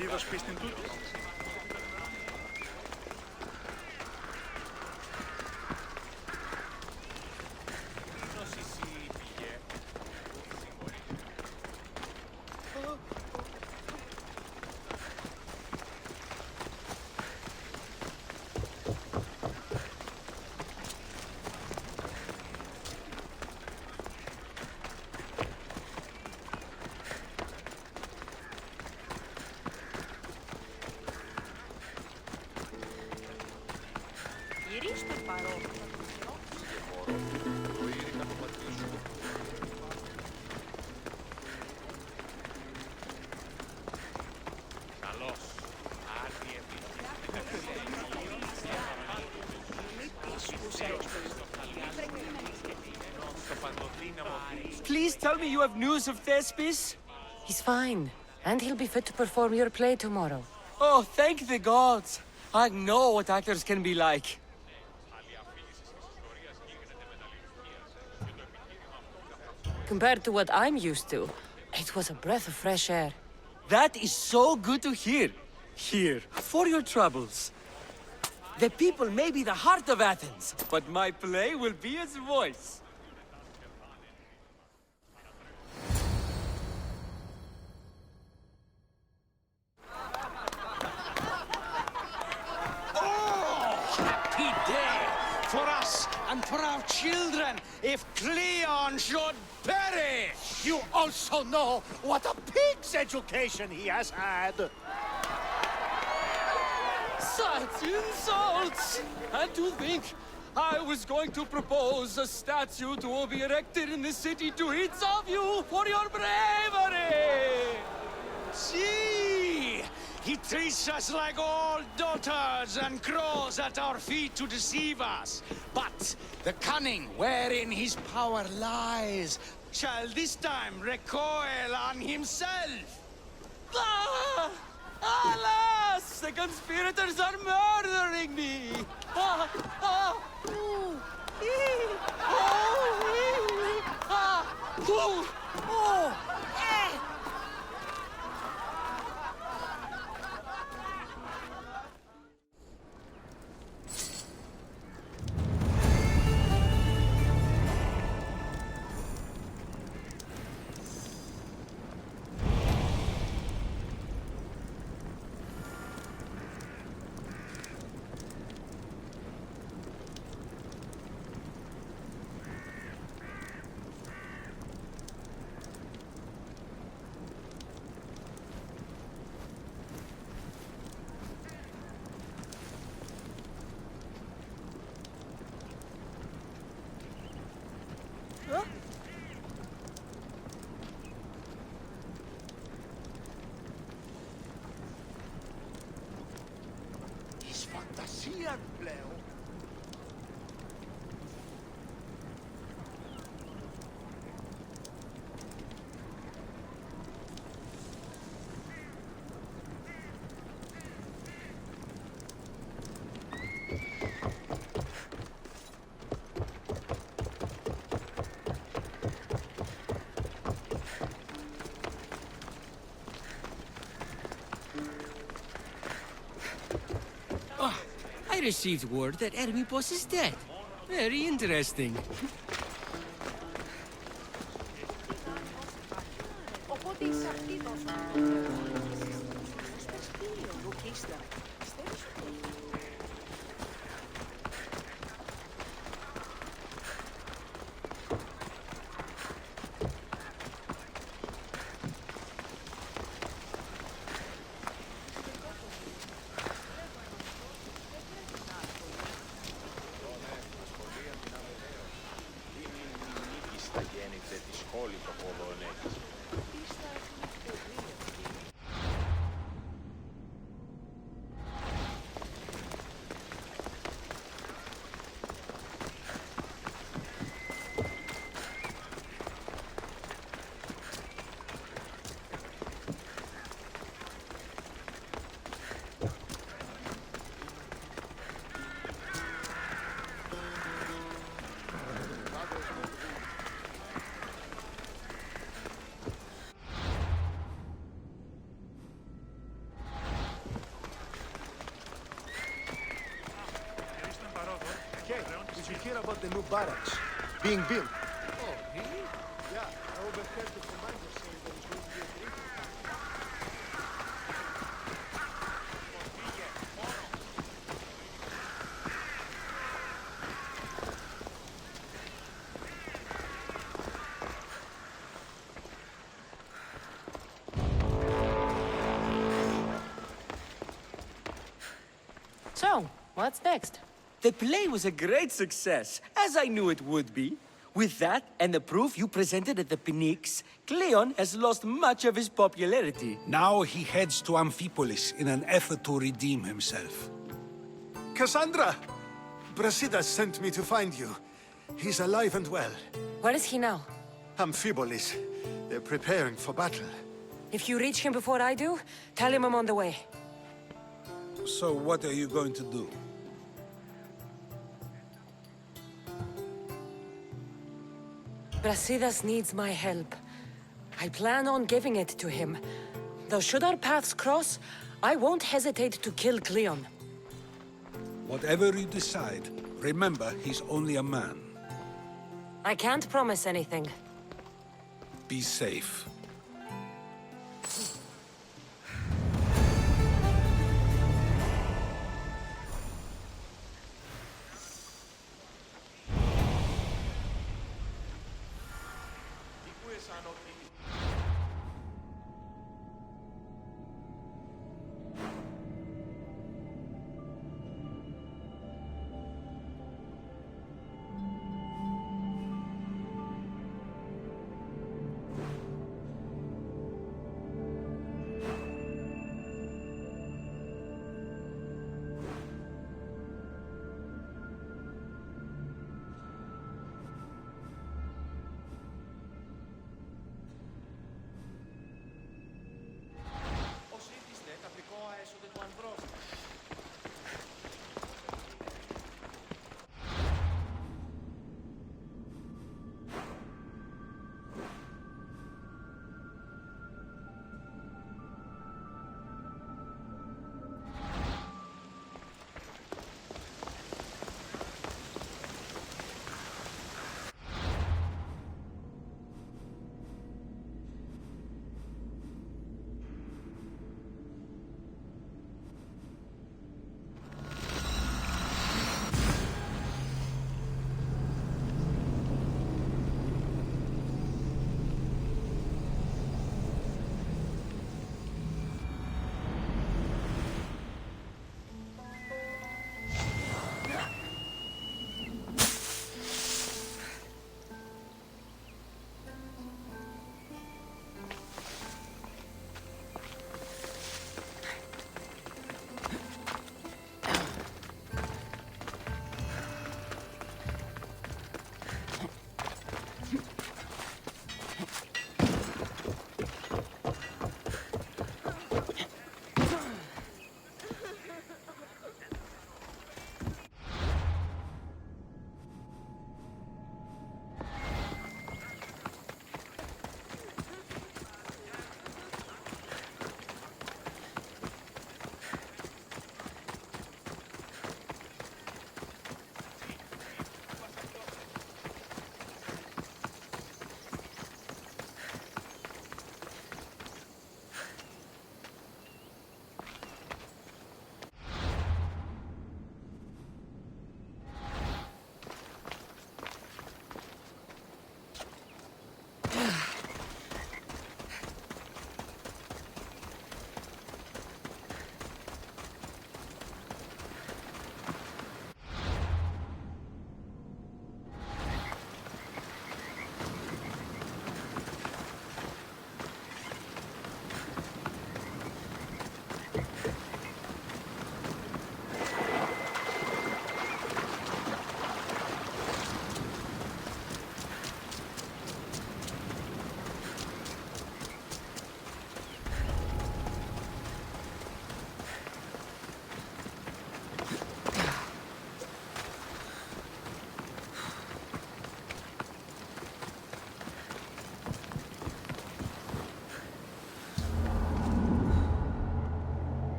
Είδω σπίστην τούτη. Please tell me you have news of Thespis? He's fine, and he'll be fit to perform your play tomorrow. Oh, thank the gods! I know what actors can be like. Compared to what I'm used to, it was a breath of fresh air. That is so good to hear. Here, for your troubles. The people may be the heart of Athens, but my play will be its voice. For us and for our children, if Cleon should perish! You also know what a pig's education he has had! Such insults! And to think I was going to propose a statue to be erected in the city to each of you for your bravery! See! He treats us like old daughters and crawls at our feet to deceive us. But the cunning wherein his power lies shall this time recoil on himself. Ah! Alas! The conspirators are murdering me! Ah! Ah! Ooh! Ee! Oh! Ee! Ah! Ooh! Oh! Eh! received word that Amphipolis is dead. Very interesting. Did you hear about the new barracks being built? Oh, really? Yeah, I overheard the commander saying there is going to be a great... So, what's next? The play was a great success, as I knew it would be. With that, and the proof you presented at the Phoenix, Cleon has lost much of his popularity. Now he heads to Amphipolis in an effort to redeem himself. Cassandra! Brasidas sent me to find you. He's alive and well. Where is he now? Amphipolis. They're preparing for battle. If you reach him before I do, tell him I'm on the way. So what are you going to do? Brasidas needs my help. I plan on giving it to him. Though should our paths cross, I won't hesitate to kill Cleon. Whatever you decide, remember he's only a man. I can't promise anything. Be safe.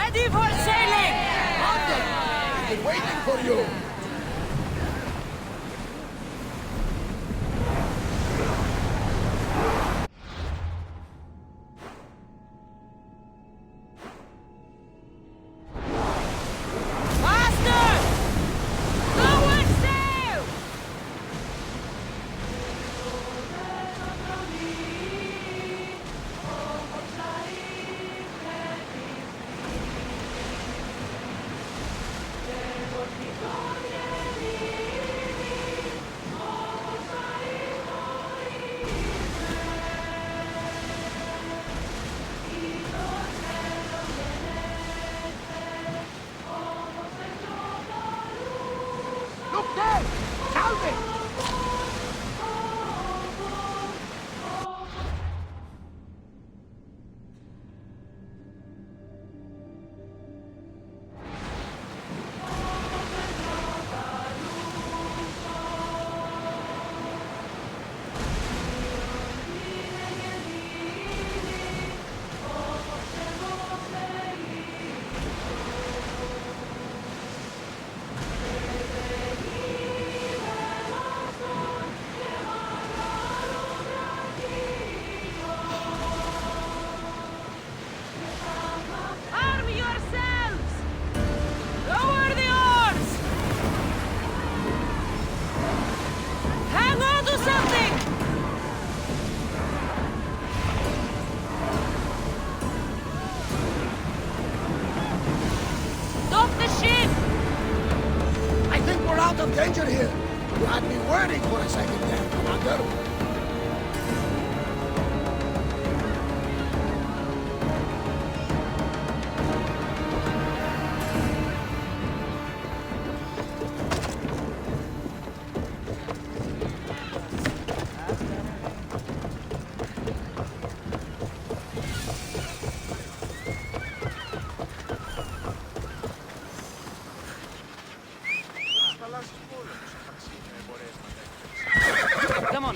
Ready for sailing! We've been waiting for you. Master! Lower sail! Look there! Salve! Arm yourselves! Lower the oars! Hang on to something! Stop the ship! I think we're out of danger here. You had me worried for a second there, Commander. Come on.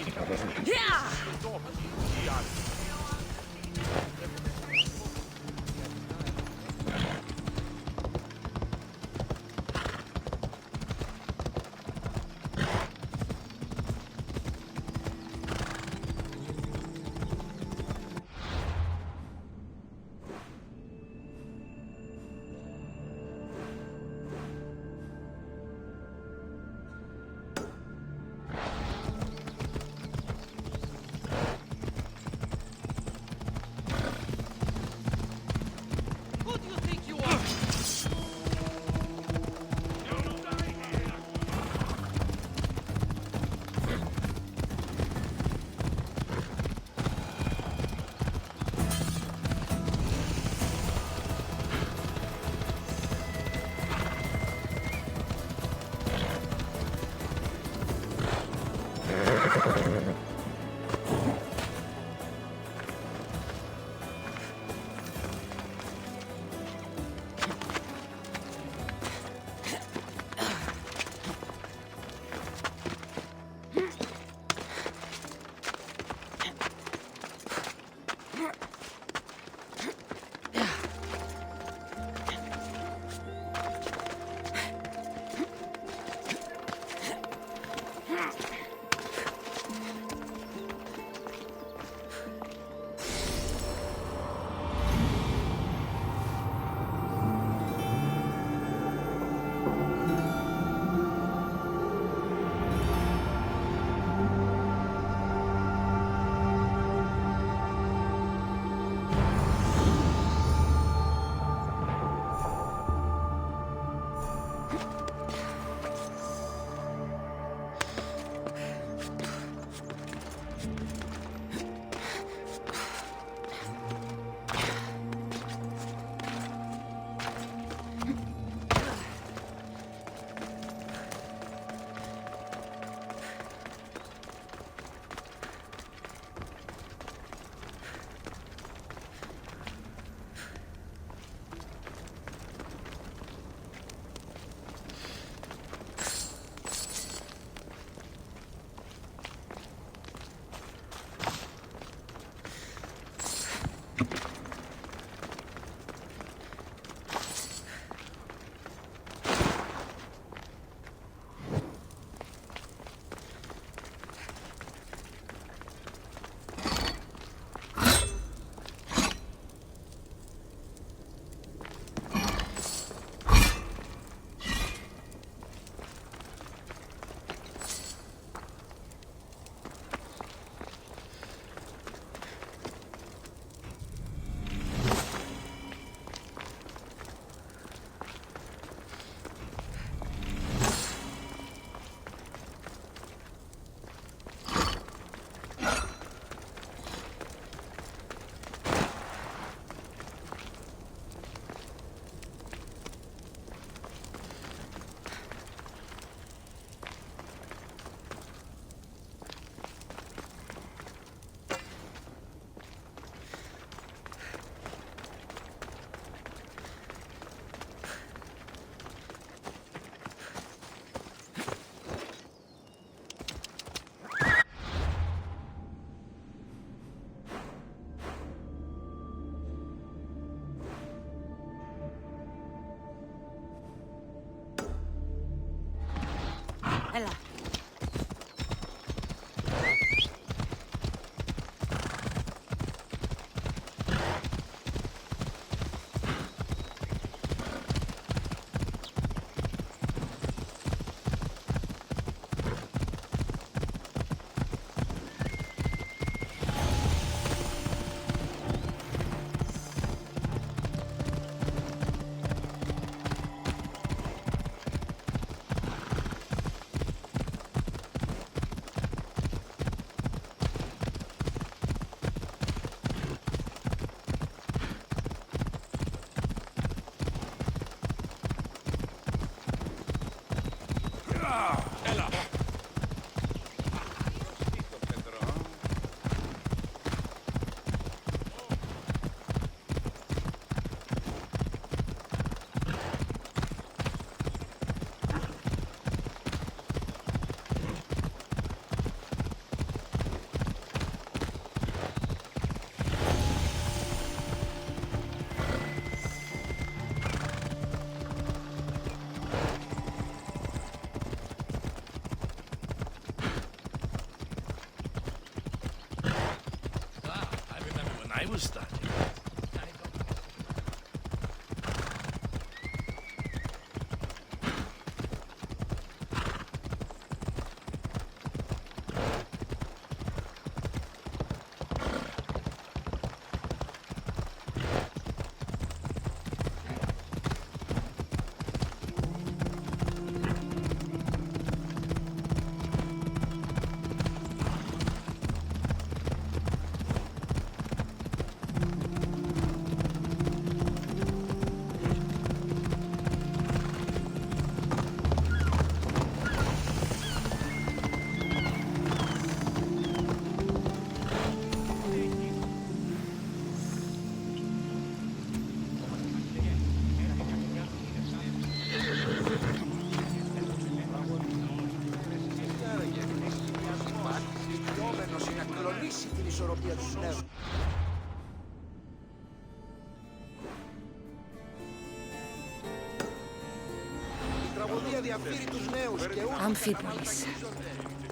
Amphipolis.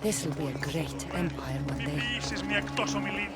This will be a great empire one day. Επίσης μια εκτός ομιλή.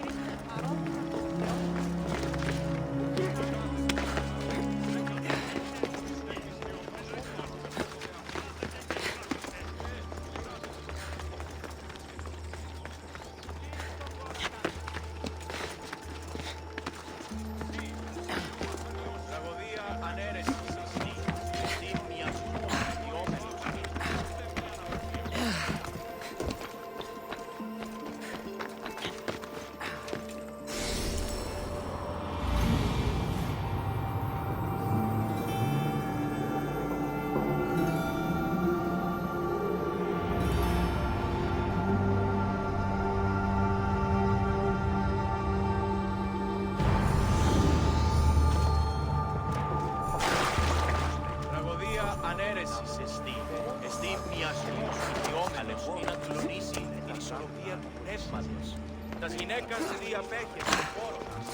Τα γυναίκας διαπέχει στον χώρο μας.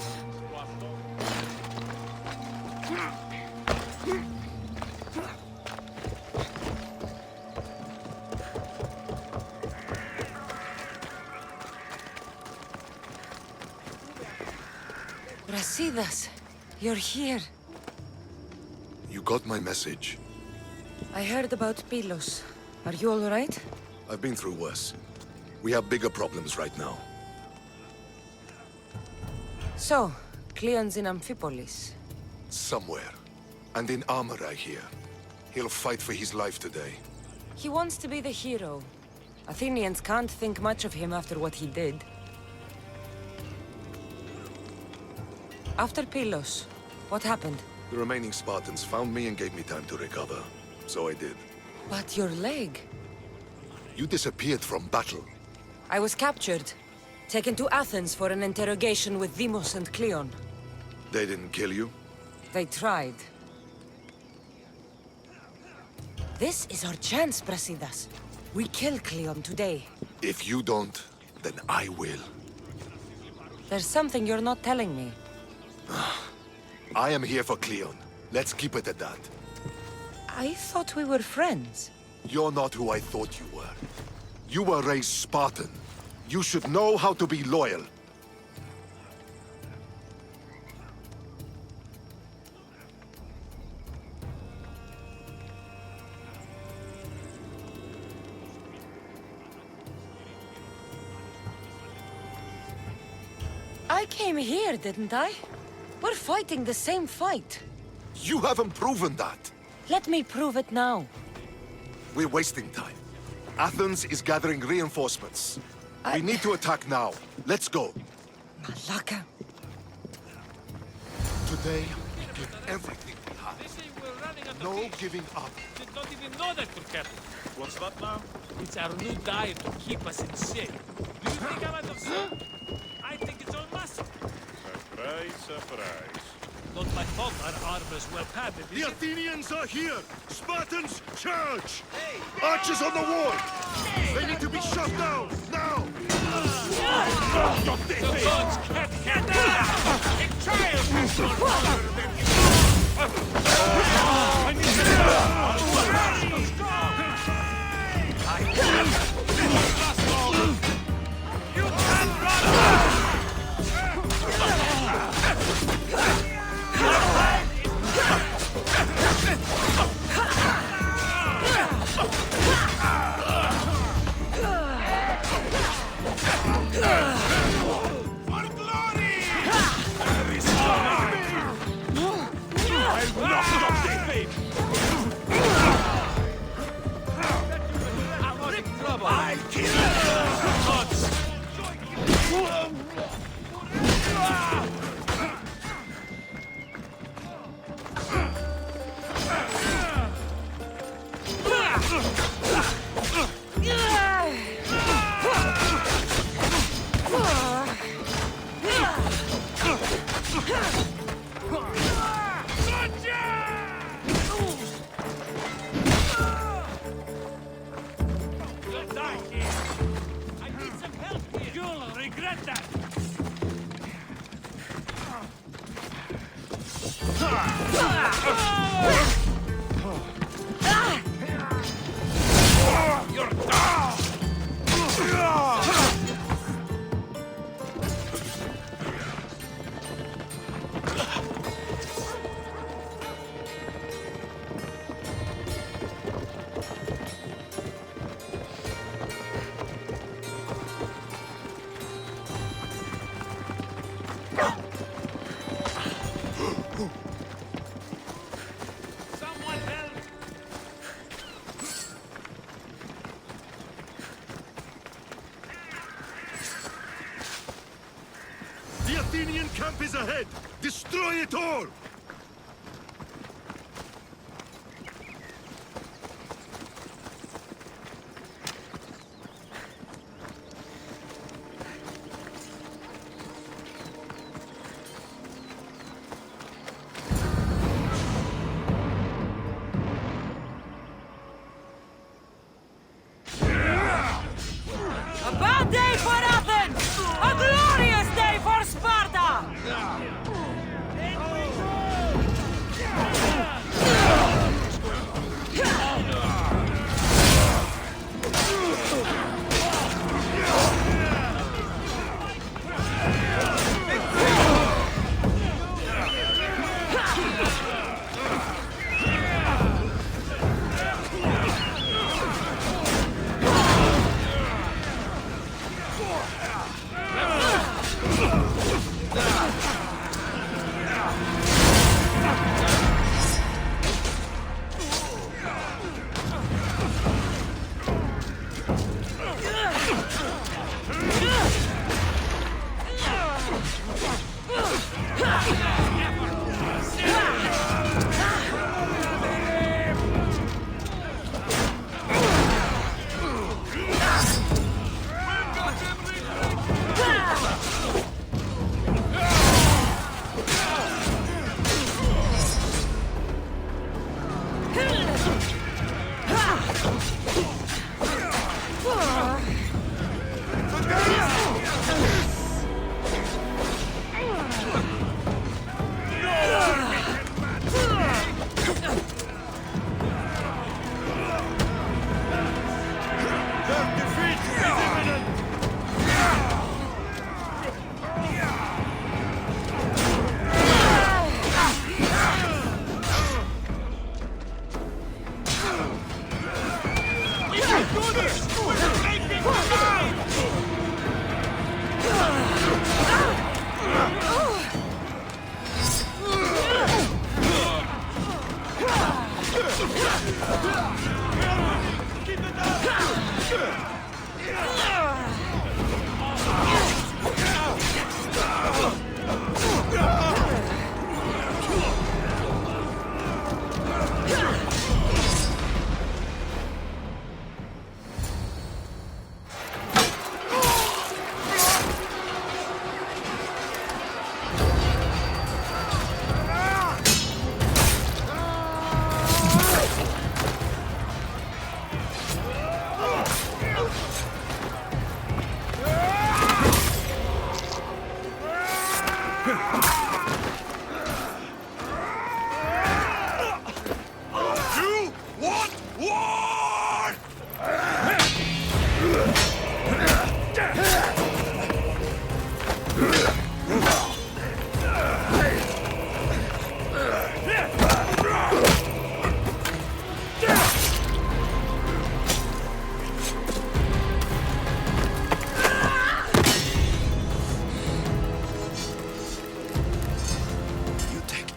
Brasidas, you're here. You got my message. I heard about Pylos. Are you all right? I've been through worse. We have bigger problems right now. So, Cleon's in Amphipolis. Somewhere. And in armor, I hear. He'll fight for his life today. He wants to be the hero. Athenians can't think much of him after what he did. After Pylos, what happened? The remaining Spartans found me and gave me time to recover. So I did. But your leg? You disappeared from battle. I was captured. Taken to Athens for an interrogation with Deimos and Cleon. They didn't kill you? They tried. This is our chance, Brasidas. We kill Cleon today. If you don't, then I will. There's something you're not telling me. I am here for Cleon. Let's keep it at that. I thought we were friends. You're not who I thought you were. You were raised Spartan. You should know how to be loyal. I came here, didn't I? We're fighting the same fight. You haven't proven that. Let me prove it now. We're wasting time. Athens is gathering reinforcements. We need to attack now. Let's go. Malaka. Today, we give everything we have. No giving up. Did not even know that could happen. What's that now? It's our new diet to keep us in shape. Do you think I'm out of shape? I think it's all muscle. Surprise, surprise. Not my fault our armor is well padded. The Athenians are here! Spartans, charge! Archers on the wall! They need to be shot down, now! The gods can't get down! A child is more power than you! I need to You can't run! Athenian camp is ahead! Destroy it all! A bad day for Athens! A glorious day for Sparta!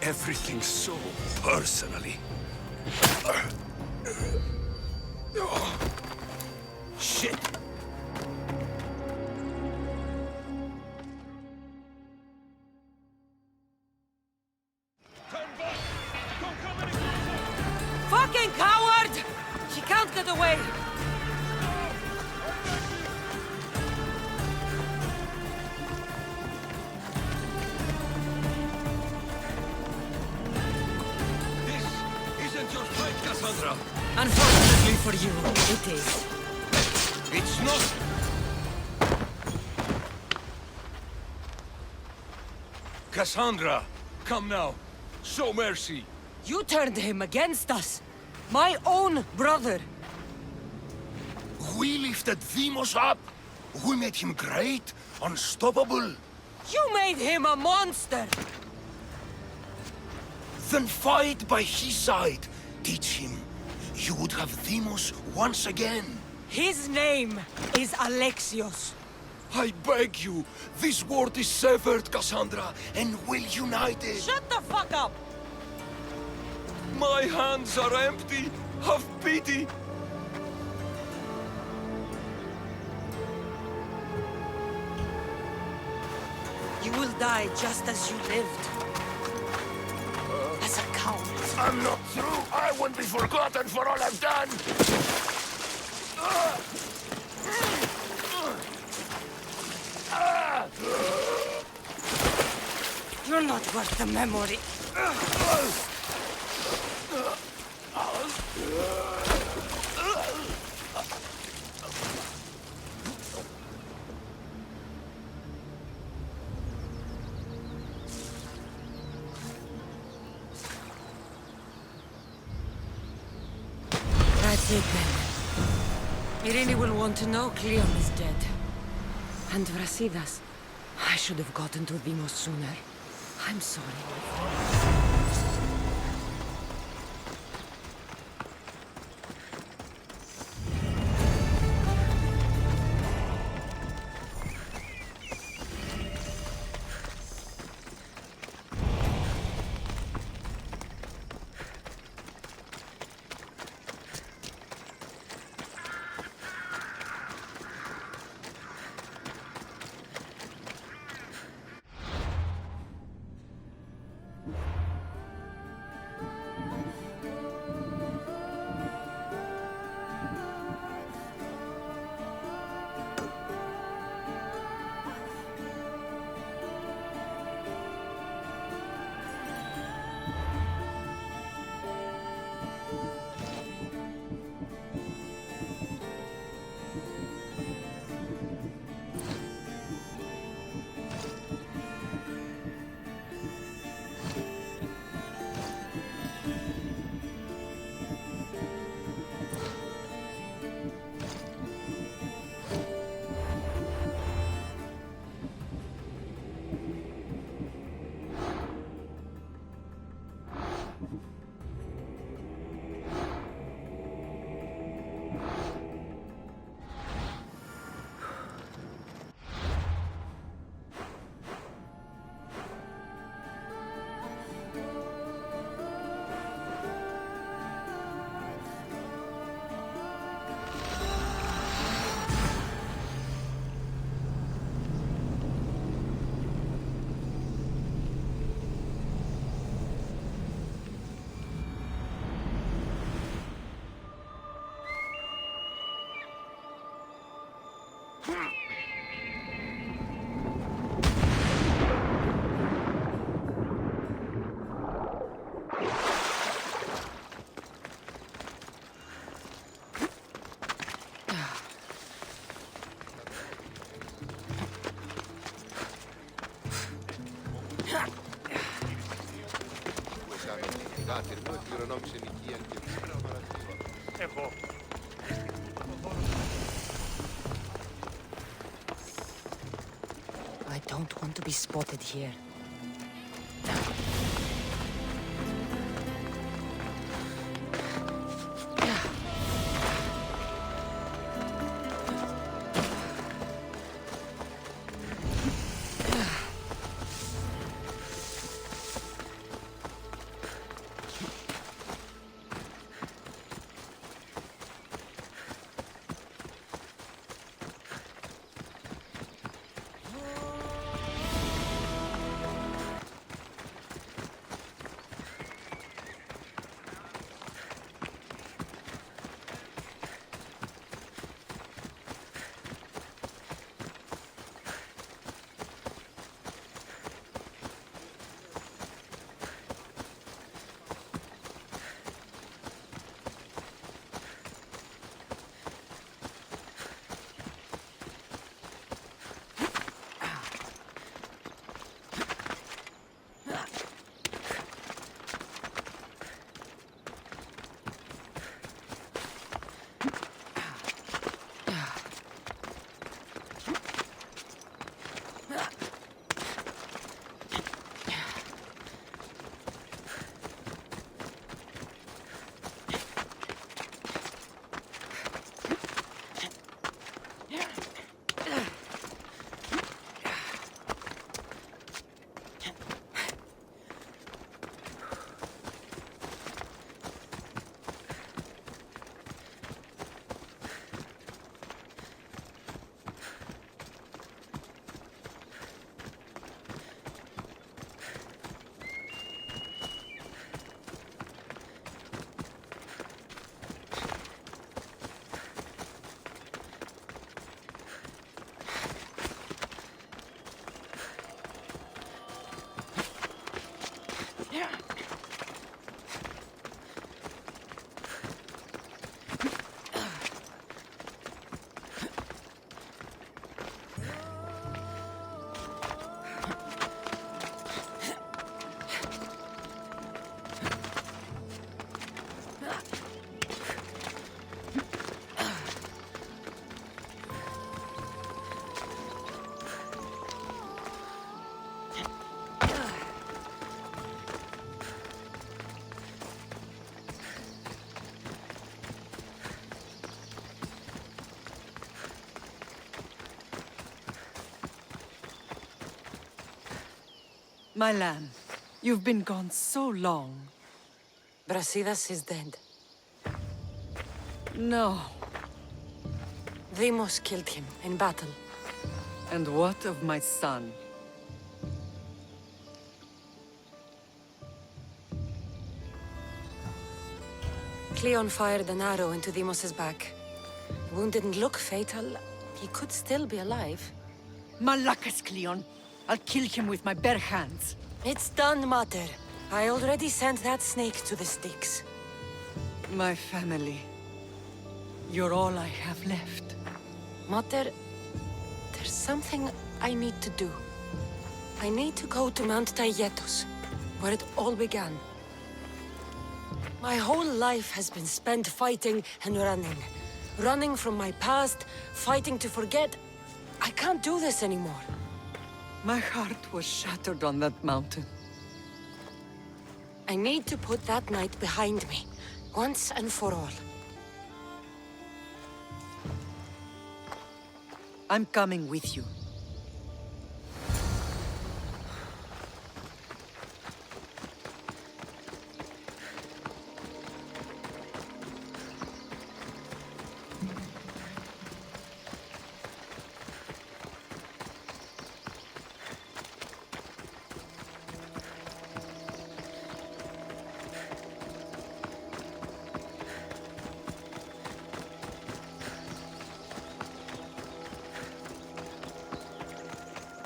Everything so personally. Shit! Fucking coward! She can't get away! Cassandra! Unfortunately for you, it is. It's not! Cassandra! Come now! Show mercy! You turned him against us! My own brother! We lifted Deimos up! We made him great! Unstoppable! You made him a monster! Then fight by his side! Teach him. You would have Deimos once again. His name is Alexios. I beg you, this world is severed, Cassandra, and we'll unite it. Shut the fuck up! My hands are empty. Have pity. You will die just as you lived. As a coward. I'm not through. I won't be forgotten for all I've done. You're not worth the memory. That's it then. Myrina will want to know Cleon is dead. And Vrasidas. I should have gotten to Demos sooner. I'm sorry. Εγώ. I don't want to be spotted here. My lamb, you've been gone so long. Brasidas is dead. No. Deimos killed him in battle. And what of my son? Cleon fired an arrow into Deimos' back. The wound didn't look fatal. He could still be alive. Malakas, Cleon. I'll kill him with my bare hands. It's done, Mater. I already sent that snake to the Styx. My family. You're all I have left. Mater, there's something I need to do. I need to go to Mount Taygetus, where it all began. My whole life has been spent fighting and running. Running from my past, fighting to forget. I can't do this anymore. My heart was shattered on that mountain. I need to put that night behind me, once and for all. I'm coming with you.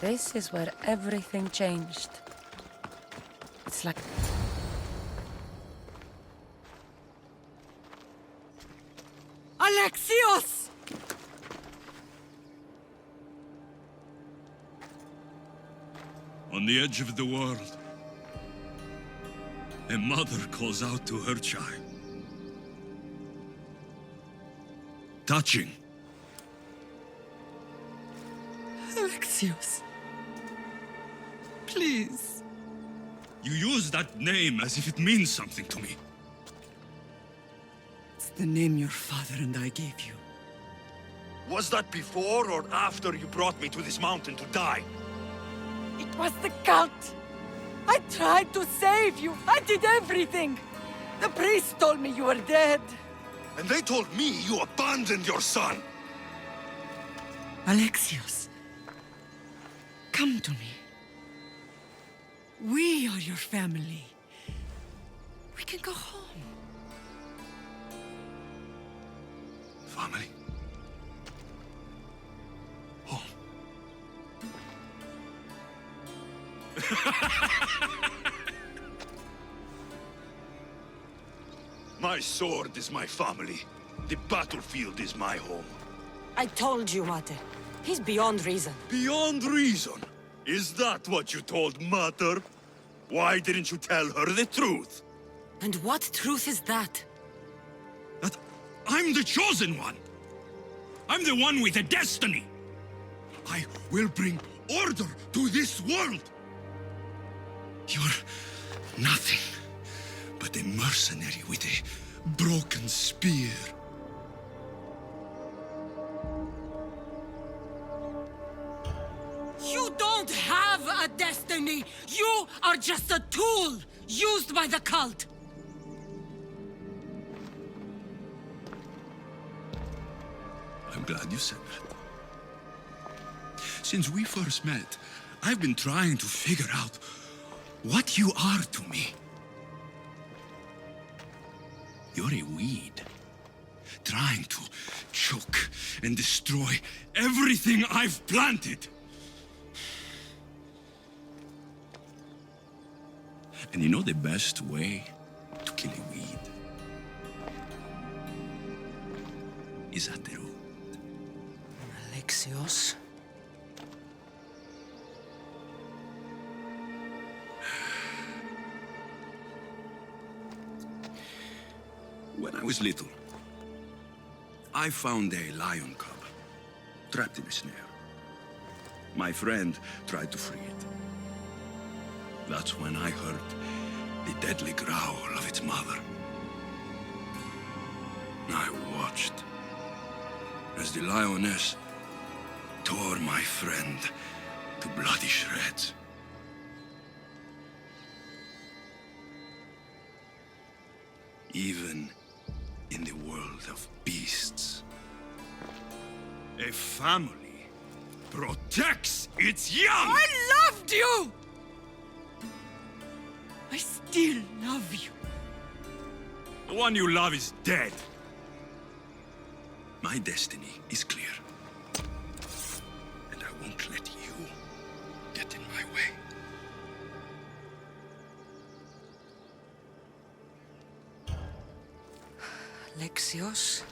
This is where everything changed. It's like... Alexios! On the edge of the world, a mother calls out to her child. Touching. Alexios. Please. You use that name as if it means something to me. It's the name your father and I gave you. Was that before or after you brought me to this mountain to die? It was the cult! I tried to save you! I did everything! The priest told me you were dead! And they told me you abandoned your son! Alexios, come to me. We are your family. We can go home. Family. Home. My sword is my family. The battlefield is my home. I told you, Mater. He's beyond reason. Beyond reason? Is that what you told Mother? Why didn't you tell her the truth? And what truth is that? That I'm the chosen one. I'm the one with a destiny. I will bring order to this world. You're nothing but a mercenary with a broken spear. You don't have a destiny! You are just a tool used by the cult! I'm glad you said that. Since we first met, I've been trying to figure out what you are to me. You're a weed, trying to choke and destroy everything I've planted. And you know the best way to kill a weed is at the root. Alexios? When I was little, I found a lion cub trapped in a snare. My friend tried to free it. That's when I heard the deadly growl of its mother. I watched as the lioness tore my friend to bloody shreds. even in the world of beasts. A family protects its young! I loved you! I still love you. The one you love is dead. My destiny is clear. And I won't let you get in my way. Alexios,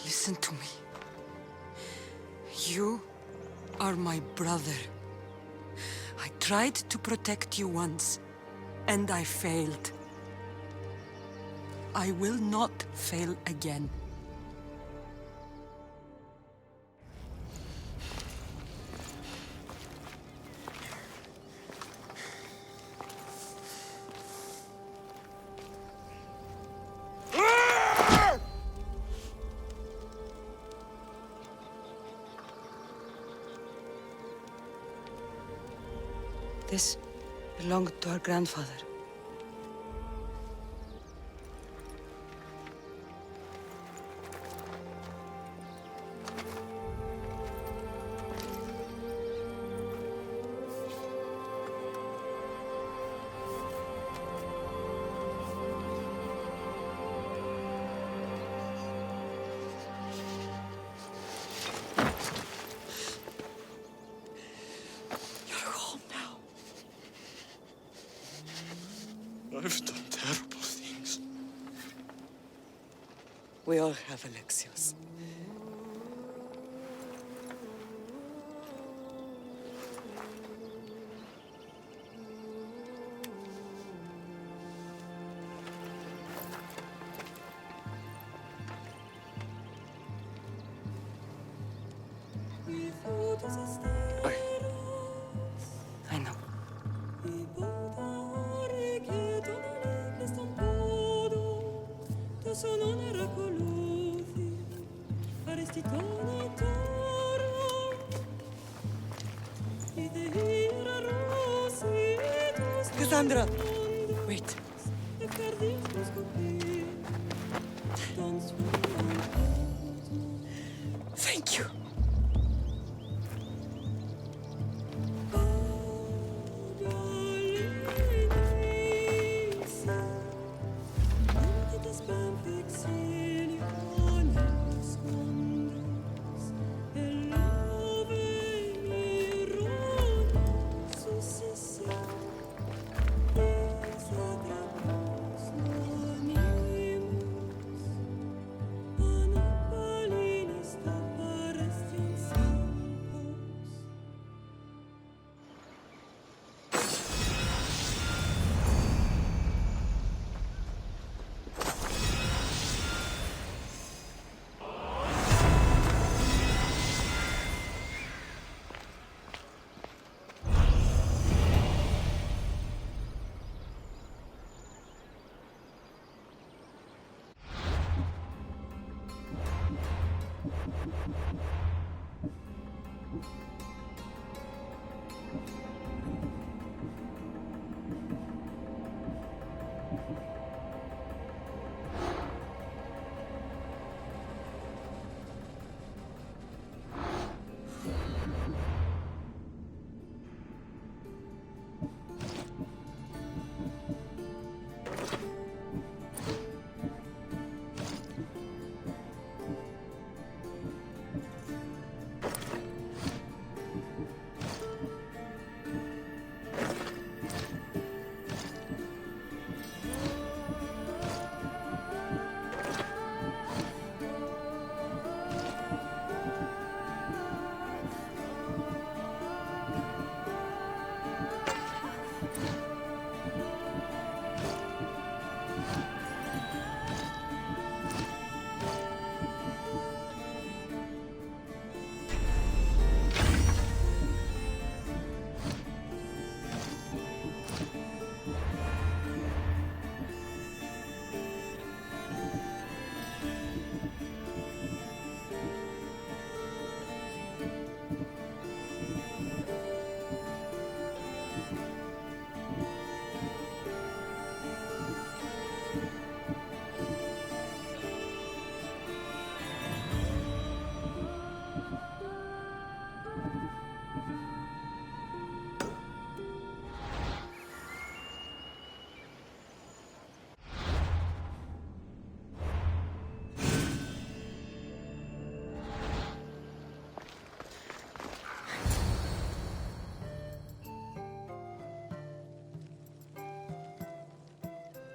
listen to me. You are my brother. I tried to protect you once, and I failed. I will not fail again. This belonged to our grandfather. I've done terrible things. We all have, Alexios. I know. Cassandra! Wait. Thank you. Sagrada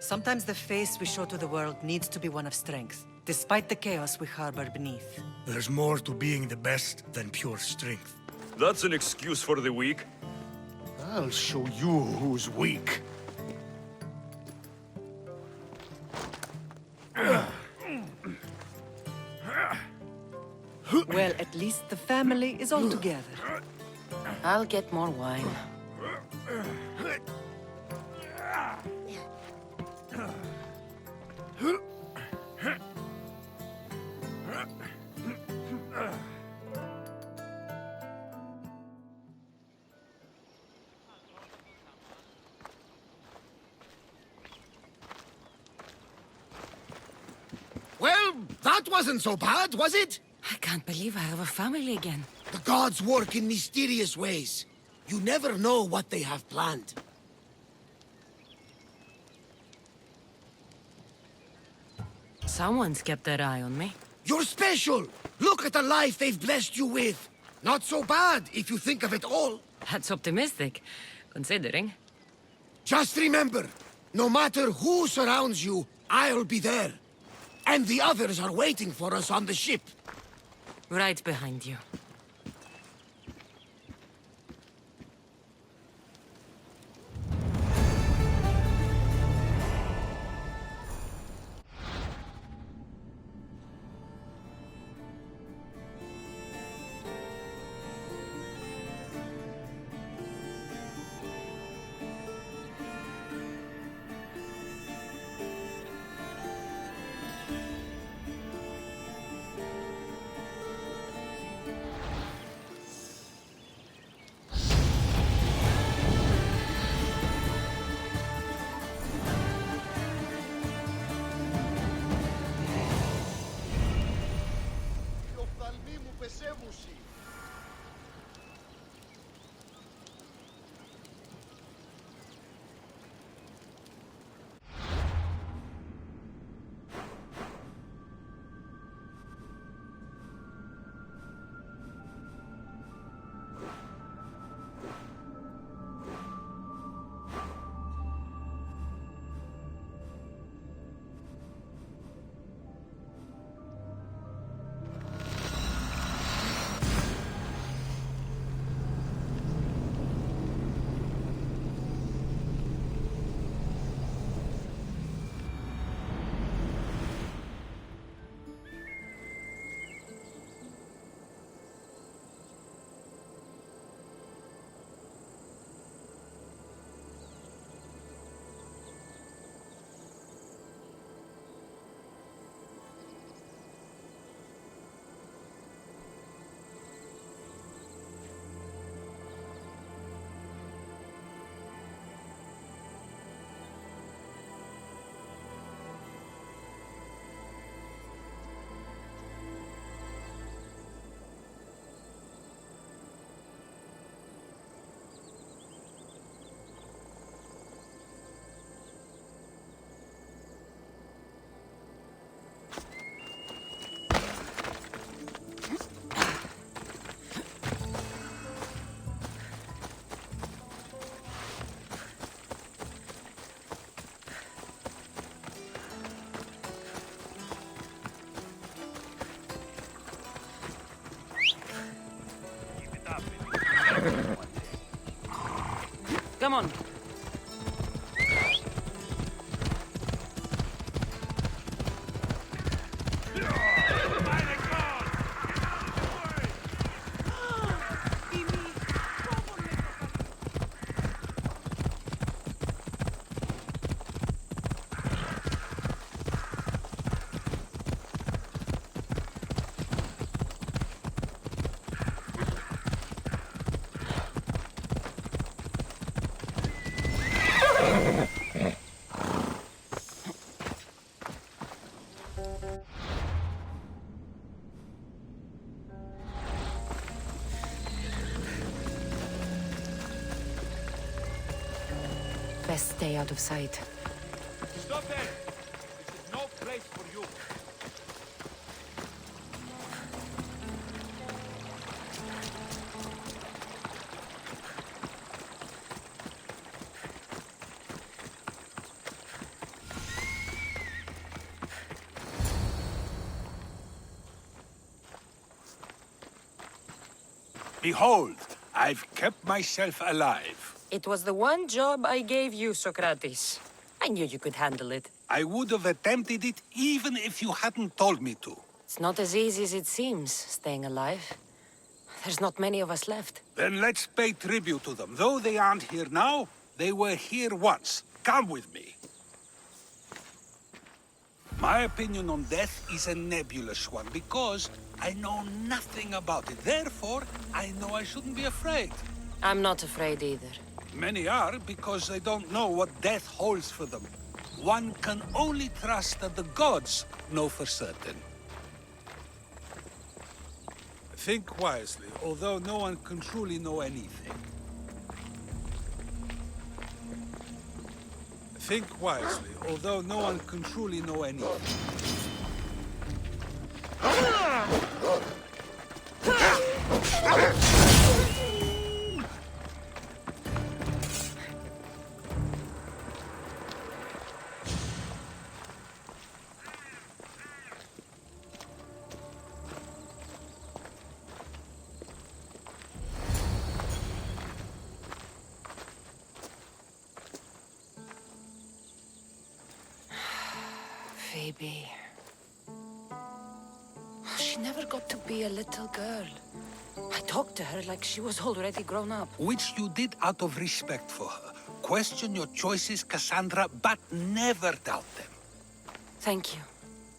Sometimes the face we show to the world needs to be one of strength, despite the chaos we harbor beneath. There's more to being the best than pure strength. That's an excuse for the weak. I'll show you who's weak. Well, at least the family is all together. I'll get more wine. Well, that wasn't so bad, was it? I can't believe I have a family again. The gods work in mysterious ways. You never know what they have planned. Someone's kept their eye on me. You're special! Look at the life they've blessed you with! Not so bad, if you think of it all. That's optimistic, considering. Just remember, no matter who surrounds you, I'll be there. And the others are waiting for us on the ship. Right behind you. Come on. Best stay out of sight. Stop there! This is no place for you. Behold, I've kept myself alive. It was the one job I gave you, Socrates. I knew you could handle it. I would have attempted it even if you hadn't told me to. It's not as easy as it seems, staying alive. There's not many of us left. Then let's pay tribute to them. Though they aren't here now, they were here once. Come with me. My opinion on death is a nebulous one because I know nothing about it. Therefore, I know I shouldn't be afraid. I'm not afraid either. Many are because they don't know what death holds for them. One can only trust that the gods know for certain. Think wisely, although no one can truly know anything. Think wisely, although no one can truly know anything. Phoebe. She never got to be a little girl. I talked to her like she was already grown up. Which you did out of respect for her. Question your choices, Cassandra, but never doubt them. Thank you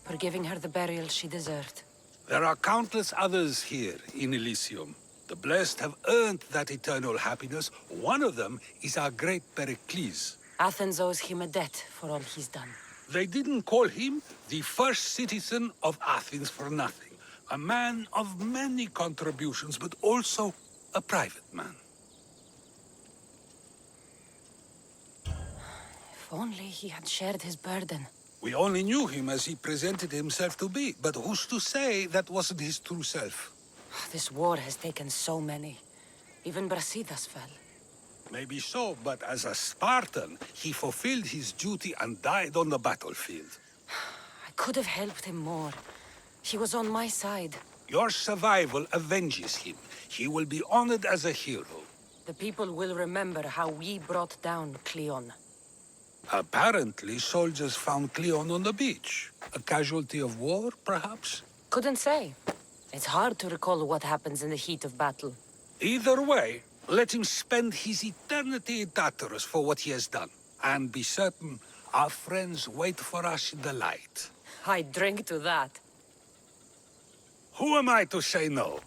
for giving her the burial she deserved. There are countless others here in Elysium. The blessed have earned that eternal happiness. One of them is our great Pericles. Athens owes him a debt for all he's done. They didn't call him the first citizen of Athens for nothing. A man of many contributions, but also a private man. If only he had shared his burden. We only knew him as he presented himself to be, but who's to say that wasn't his true self? This war has taken so many. Even Brasidas fell. Maybe so, but as a Spartan, he fulfilled his duty and died on the battlefield. I could have helped him more. He was on my side. Your survival avenges him. He will be honored as a hero. The people will remember how we brought down Cleon. Apparently, soldiers found Cleon on the beach. A casualty of war, perhaps? Couldn't say. It's hard to recall what happens in the heat of battle. Either way, let him spend his eternity in Tartarus for what he has done. And be certain, our friends wait for us in the light. I drink to that. Who am I to say no?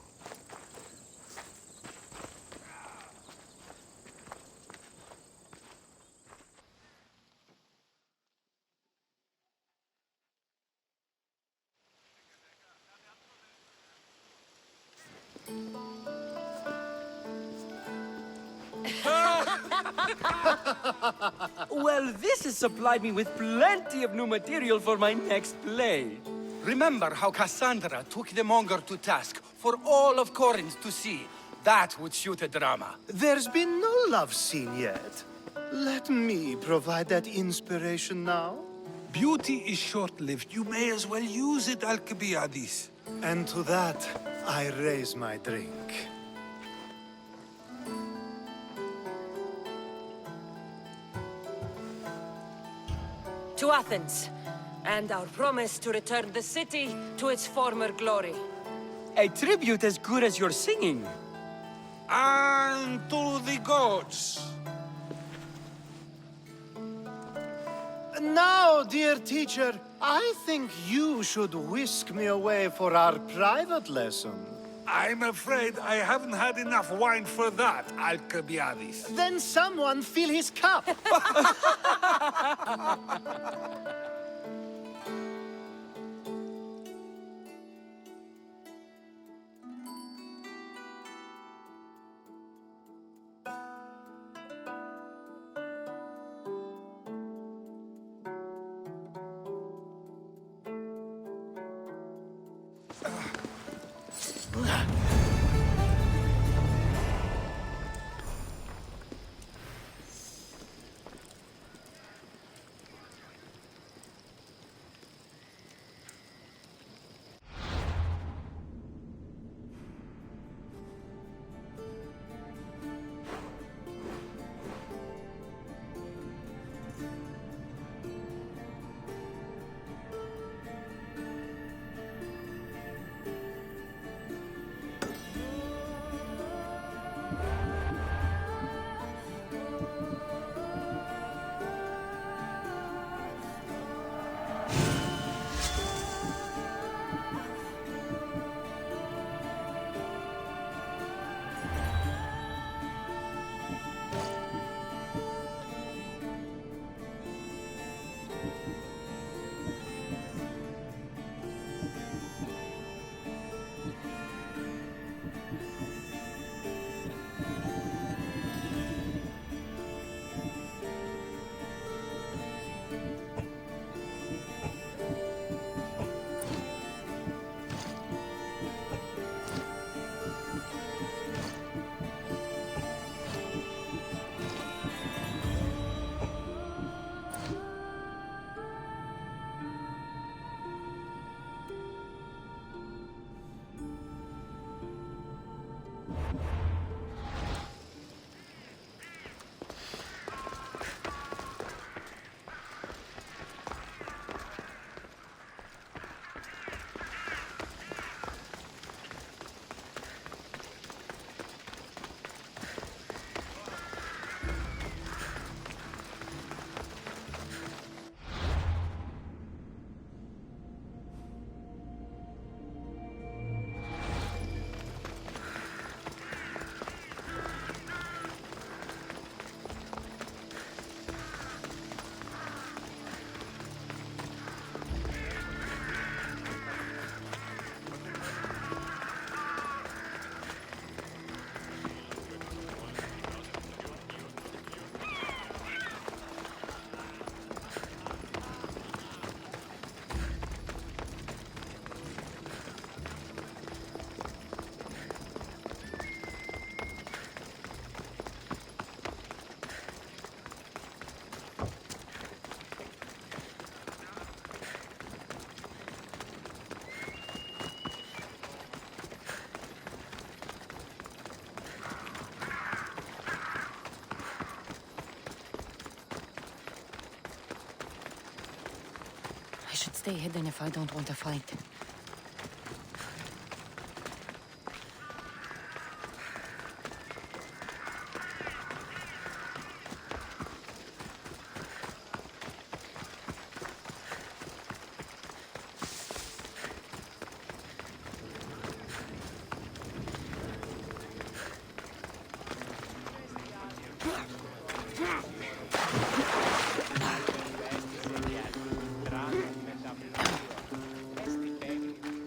Well, this has supplied me with plenty of new material for my next play. Remember how Cassandra took the monger to task for all of Corinth to see. That would suit a drama. There's been no love scene yet. Let me provide that inspiration now. Beauty is short-lived. You may as well use it, Alcibiades. And to that, I raise my drink. To Athens, and our promise to return the city to its former glory. A tribute as good as your singing. And to the gods. Now, dear teacher, I think you should whisk me away for our private lesson. I'm afraid I haven't had enough wine for that, Alcibiades. Then someone fill his cup. stay hidden if I don't want to fight.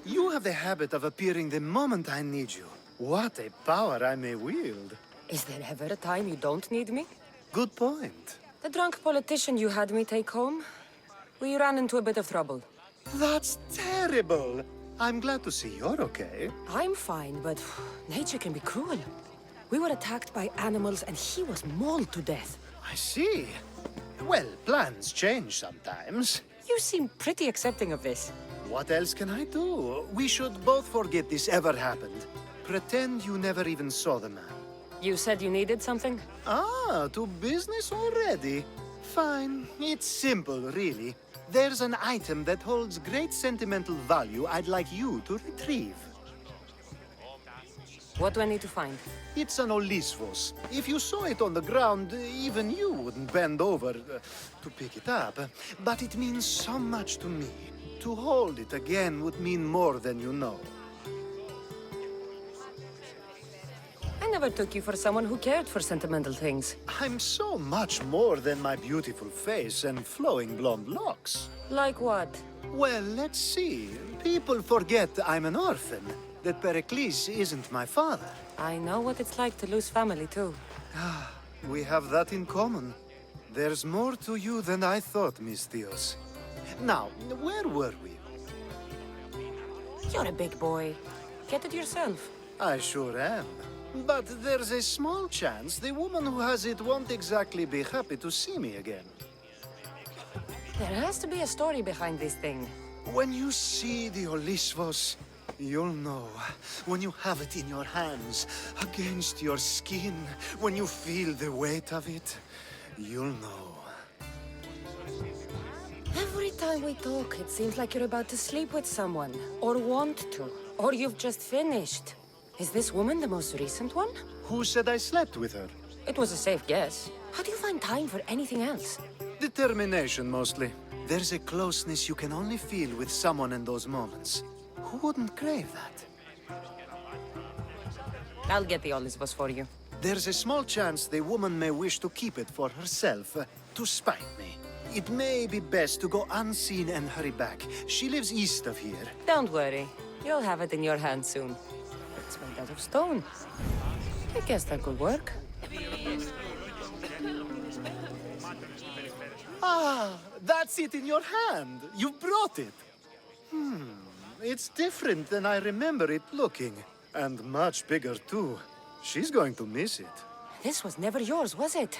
You have the habit of appearing the moment I need you. What a power I may wield. Is there ever a time you don't need me? Good point. The drunk politician you had me take home? We ran into a bit of trouble. That's terrible. I'm glad to see you're okay. I'm fine, but nature can be cruel. We were attacked by animals and he was mauled to death. I see. Well, plans change sometimes. You seem pretty accepting of this. What else can I do? We should both forget this ever happened. Pretend you never even saw the man. You said you needed something? Ah, to business already? Fine. It's simple, really. There's an item that holds great sentimental value I'd like you to retrieve. What do I need to find? It's an Olisvos. If you saw it on the ground, even you wouldn't bend over to pick it up. But it means so much to me. To hold it again would mean more than you know. I never took you for someone who cared for sentimental things. I'm so much more than my beautiful face and flowing blonde locks. Like what? Well, let's see. People forget I'm an orphan, that Pericles isn't my father. I know what it's like to lose family, too. We have that in common. There's more to you than I thought, Miss Theos. Now, where were we? You're a big boy. Get it yourself. I sure am. But there's a small chance the woman who has it won't exactly be happy to see me again. There has to be a story behind this thing. When you see the Olisvos, you'll know. When you have it in your hands, against your skin, when you feel the weight of it, you'll know. Every time we talk, it seems like you're about to sleep with someone, or want to, or you've just finished. Is this woman the most recent one? Who said I slept with her? It was a safe guess. How do you find time for anything else? Determination, mostly. There's a closeness you can only feel with someone in those moments. Who wouldn't crave that? I'll get the Olisvos for you. There's a small chance the woman may wish to keep it for herself, to spite me. It may be best to go unseen and hurry back. She lives east of here. Don't worry. You'll have it in your hand soon. It's made out of stone. I guess that could work. Ah, that's it in your hand. You brought it. It's different than I remember it looking. And much bigger, too. She's going to miss it. This was never yours, was it?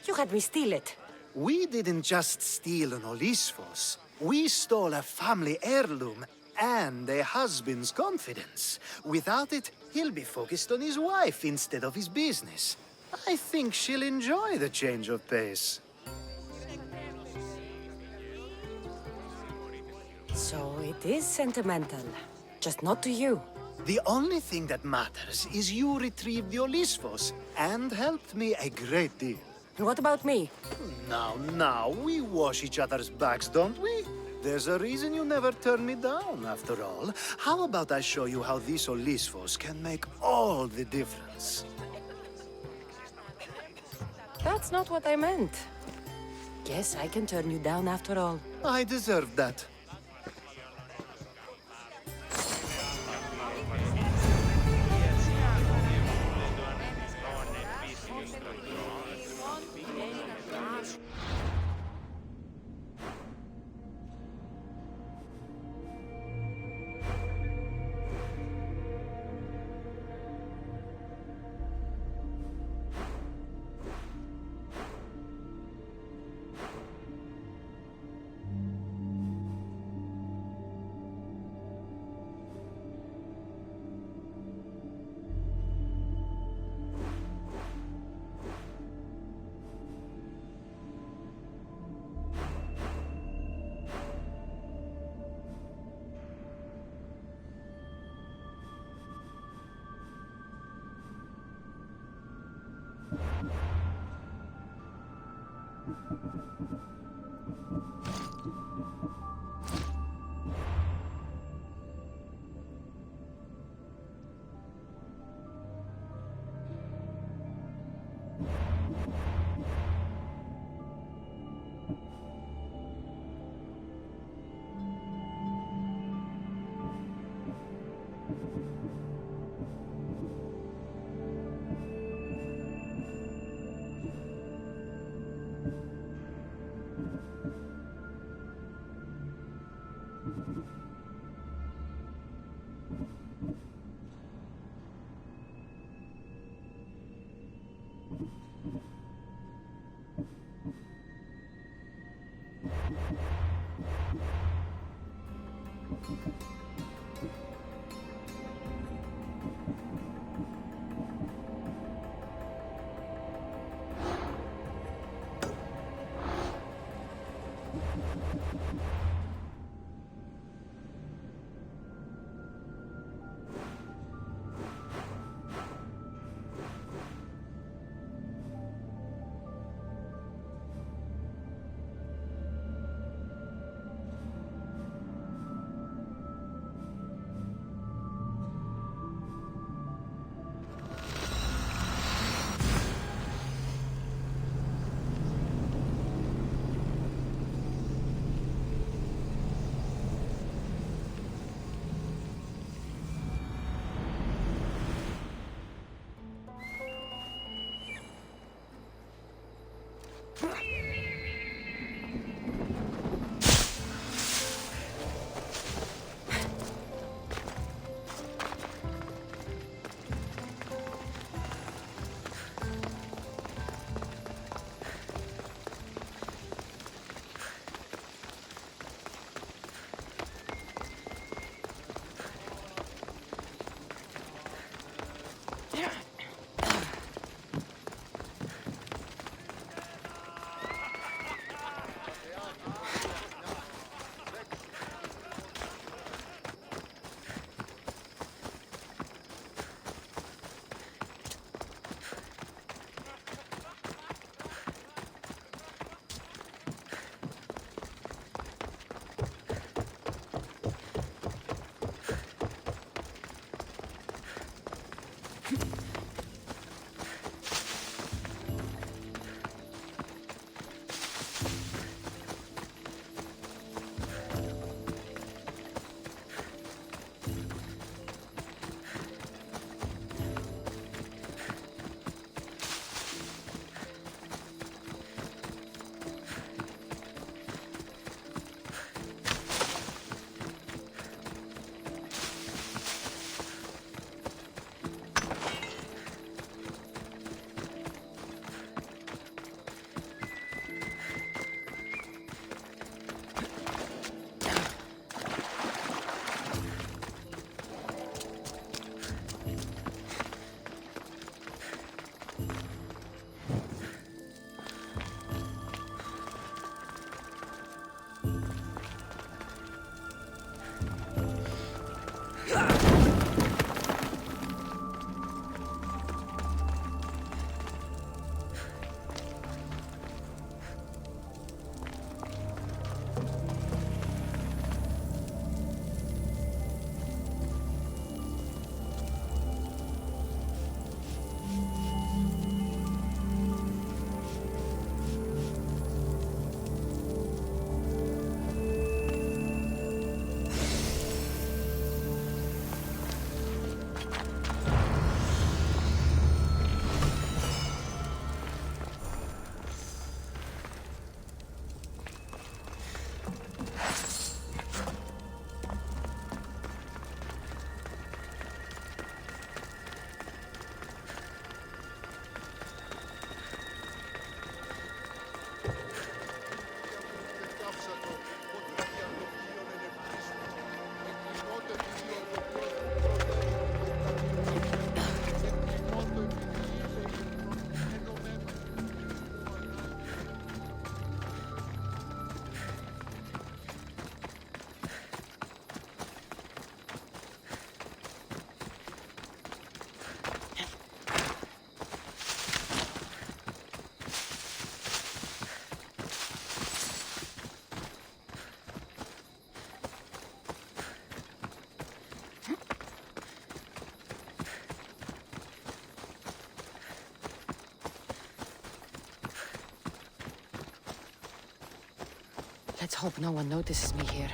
You had me steal it. We didn't just steal an Olisvos. We stole a family heirloom and a husband's confidence. Without it, he'll be focused on his wife instead of his business. I think she'll enjoy the change of pace. So it is sentimental. Just not to you. The only thing that matters is you retrieved the Olisvos and helped me a great deal. And what about me? Now, we wash each other's backs, don't we? There's a reason you never turn me down, after all. How about I show you how these Olisvos can make all the difference? That's not what I meant. Guess I can turn you down after all. I deserve that. hope no one notices me here.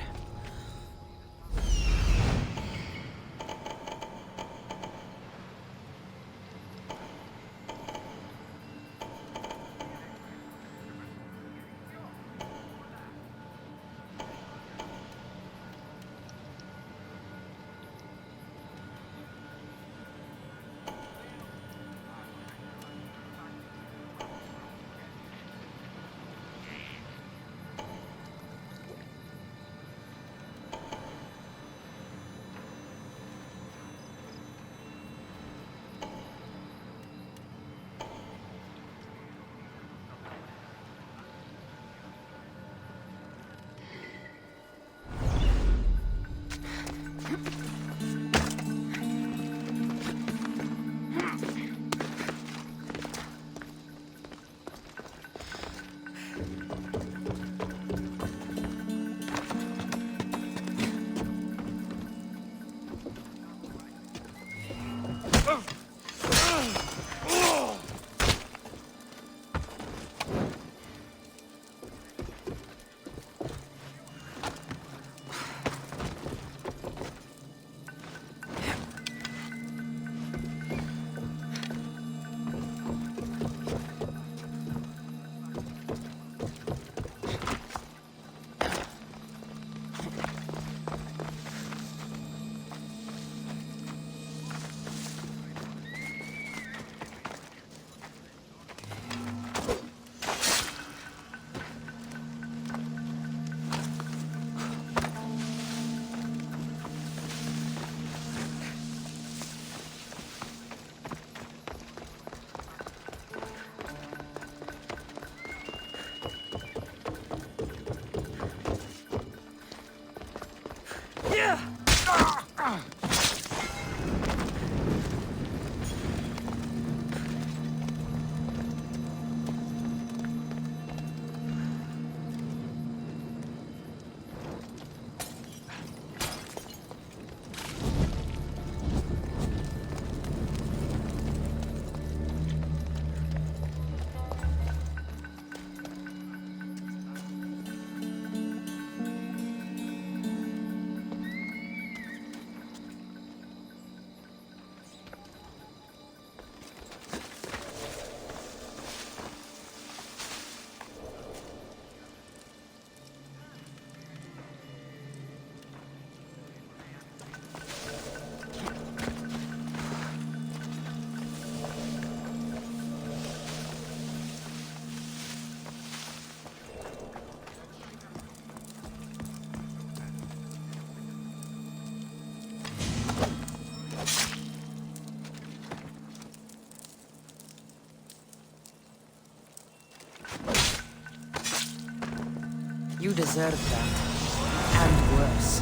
You deserve that. And worse.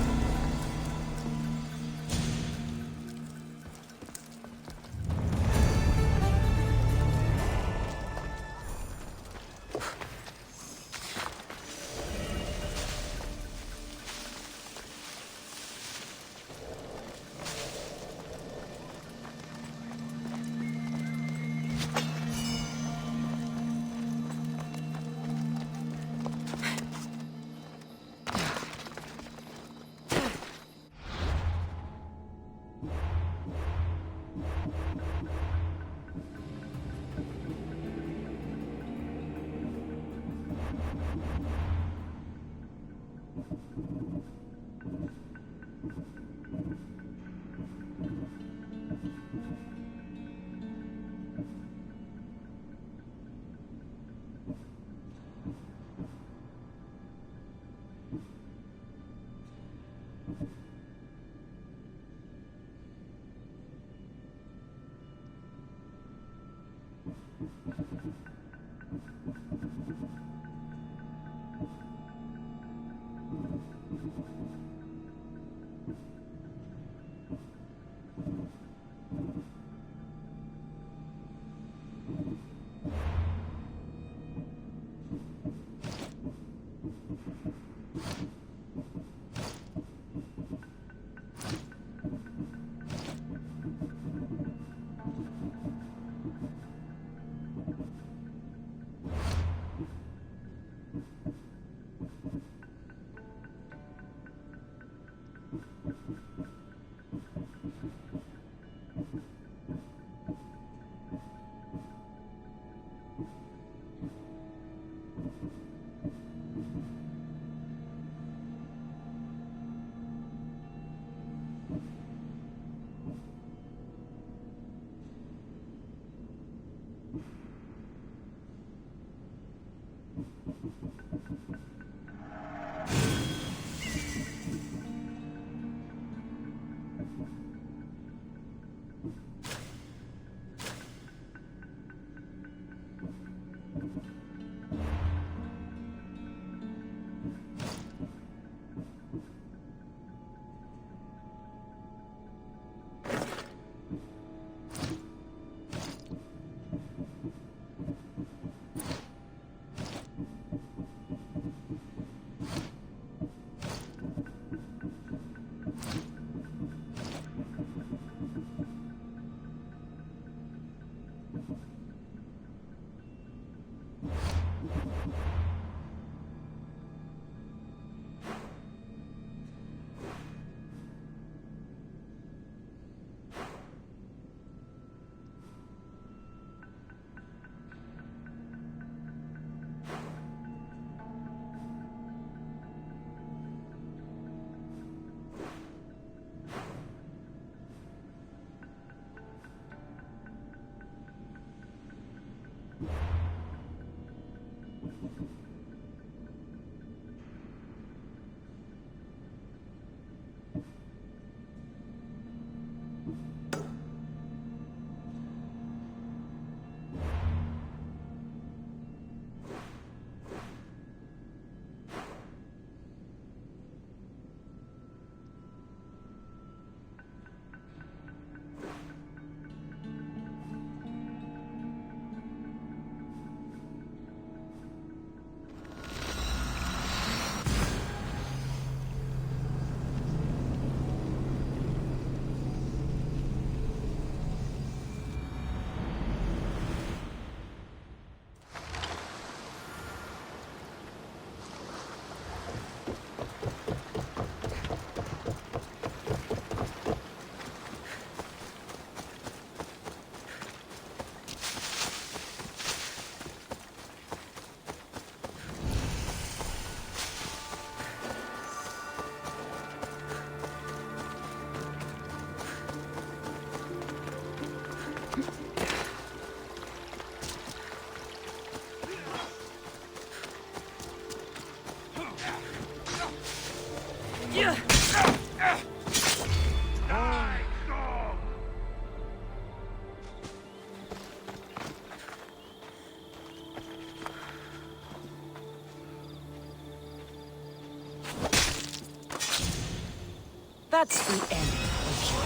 That's the end of you.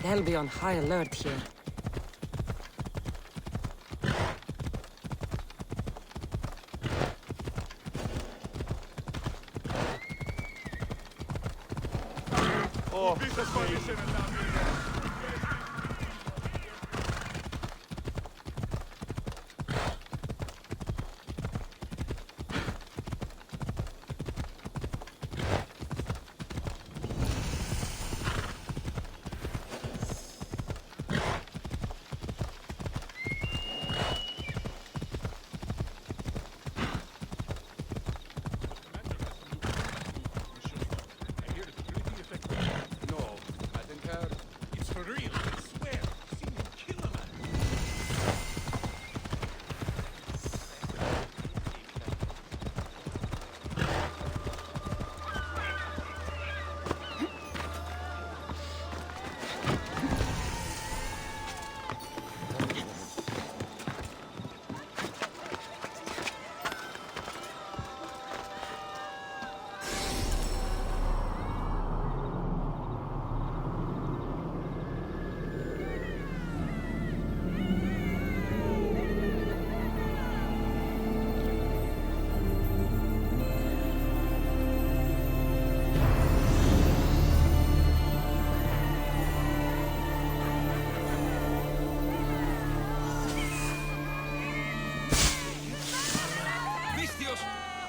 They'll be on high alert here. Oh, this is condition and now.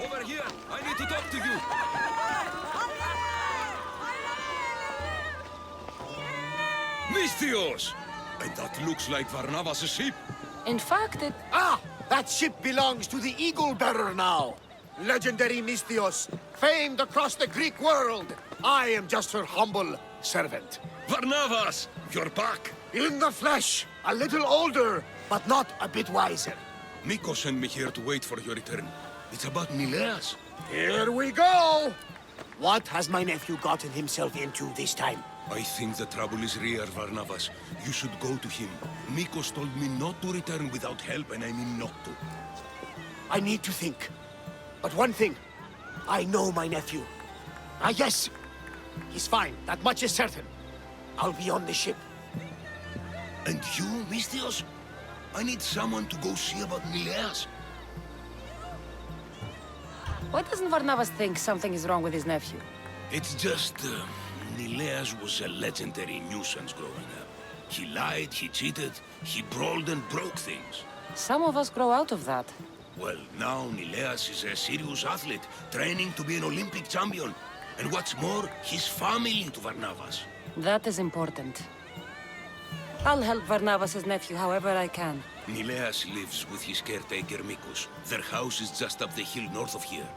Over here! I need to talk to you! Misthios! And that looks like Varnavas' ship. In fact, it... Ah! That ship belongs to the Eagle Bearer now. Legendary Misthios, famed across the Greek world. I am just her humble servant. Varnavas! You're back! In the flesh, a little older, but not a bit wiser. Miko sent me here to wait for your return. It's about Mileas. Here we go! What has my nephew gotten himself into this time? I think the trouble is real, Varnavas. You should go to him. Mikos told me not to return without help, and I mean not to. I need to think. But one thing, I know my nephew. Ah, yes, he's fine. That much is certain. I'll be on the ship. And you, Misthios? I need someone to go see about Mileas. Why doesn't Varnavas think something is wrong with his nephew? It's just, Mileas was a legendary nuisance growing up. He lied, he cheated, he brawled and broke things. Some of us grow out of that. Well, now Mileas is a serious athlete, training to be an Olympic champion. And what's more, he's family to Varnavas. That is important. I'll help Varnavas' nephew however I can. Mileas lives with his caretaker Mikos. Their house is just up the hill north of here.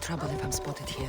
Trouble if I'm spotted here.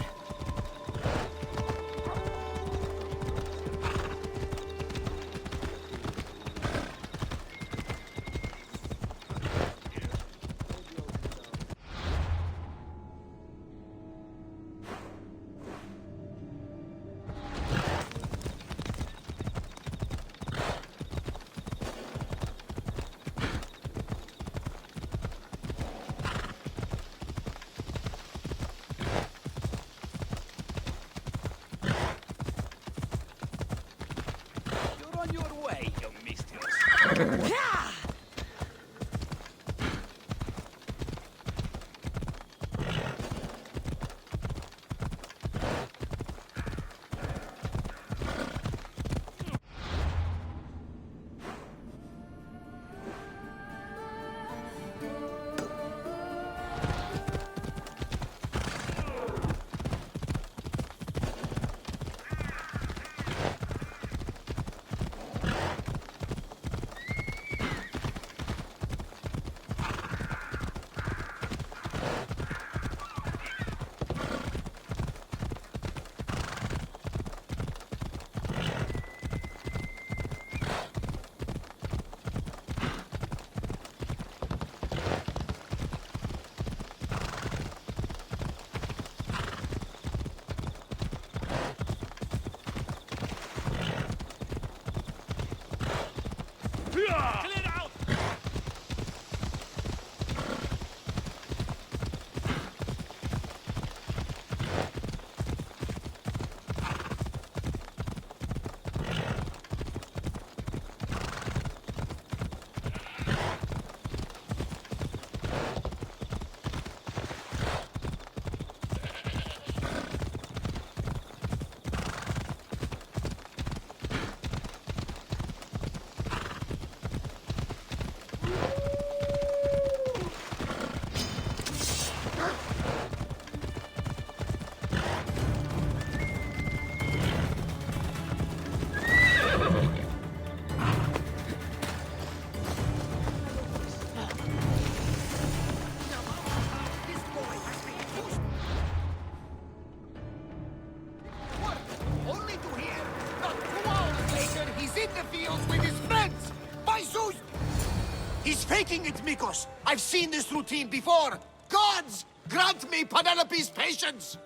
faking it, Mikos! I've seen this routine before! Gods! Grant me Penelope's patience!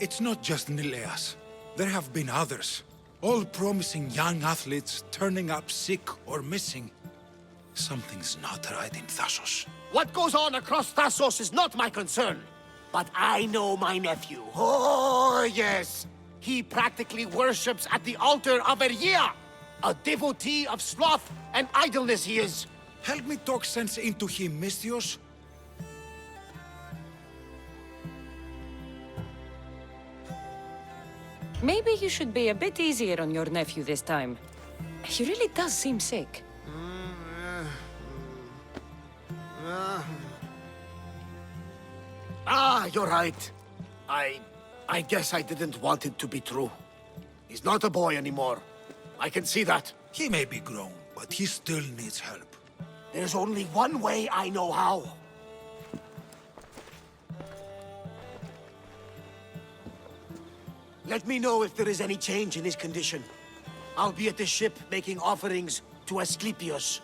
It's not just Nileas. There have been others. All promising young athletes turning up sick or missing. Something's not right in Thassos. What goes on across Thassos is not my concern. But I know my nephew. Oh, yes. He practically worships at the altar of Eria. A devotee of sloth and idleness he is. Help me talk sense into him, Misthios. Maybe you should be a bit easier on your nephew this time. He really does seem sick. You're right. I guess I didn't want it to be true. He's not a boy anymore. I can see that. He may be grown, but he still needs help. There's only one way I know how. Let me know if there is any change in his condition. I'll be at the ship making offerings to Asclepius.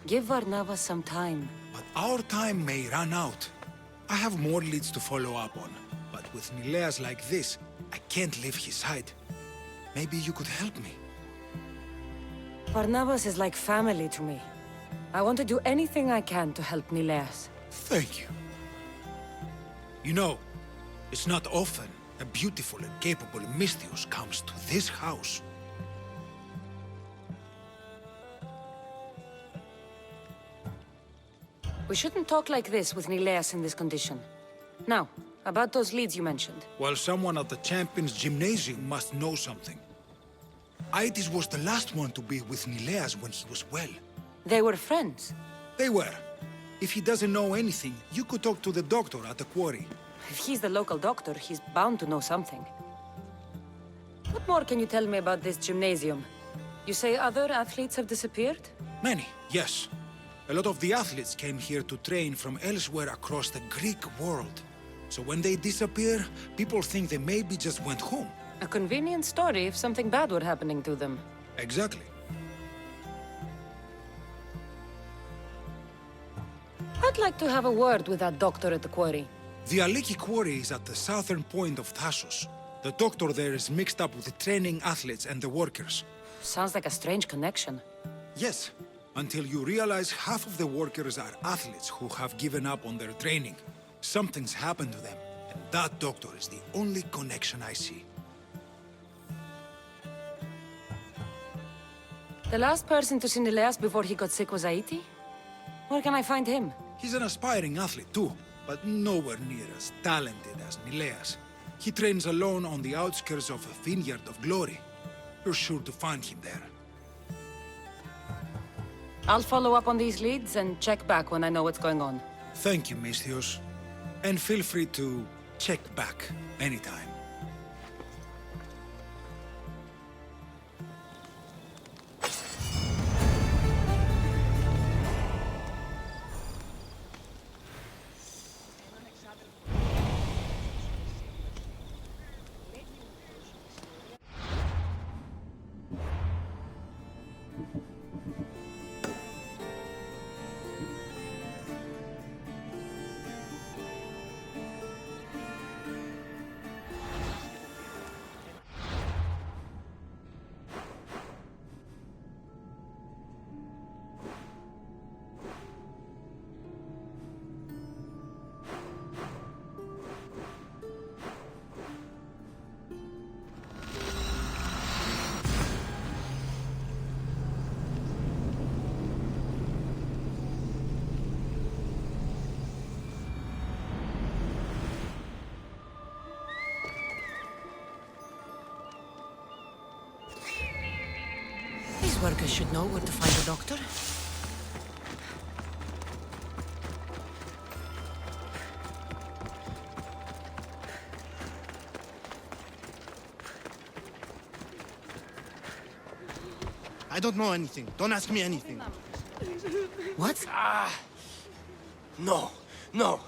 Give Varnava some time. But our time may run out. I have more leads to follow up on. But with Nileas like this, I can't leave his side. Maybe you could help me. Varnavas is like family to me. I want to do anything I can to help Nileas. Thank you. You know, it's not often a beautiful and capable Misthios comes to this house. We shouldn't talk like this with Nileas in this condition. Now, about those leads you mentioned. Well, someone at the Champions Gymnasium must know something. Aitis was the last one to be with Nileas when he was well. They were friends. They were. If he doesn't know anything, you could talk to the doctor at the quarry. If he's the local doctor, he's bound to know something. What more can you tell me about this gymnasium? You say other athletes have disappeared? Many, yes. A lot of the athletes came here to train from elsewhere across the Greek world. So when they disappear, people think they maybe just went home. A convenient story if something bad were happening to them. Exactly. I'd like to have a word with that doctor at the quarry. The Aliki quarry is at the southern point of Thassos. The doctor there is mixed up with the training athletes and the workers. Sounds like a strange connection. Yes, until you realize half of the workers are athletes who have given up on their training. Something's happened to them, and that doctor is the only connection I see. The last person to see Nileas before he got sick was Aiti? Where can I find him? He's an aspiring athlete too, but nowhere near as talented as Nileas. He trains alone on the outskirts of a vineyard of glory. You're sure to find him there. I'll follow up on these leads and check back when I know what's going on. Thank you, Misthios. And feel free to check back anytime. These workers should know where to find a doctor. I don't know anything. Don't ask me anything. What? No, no.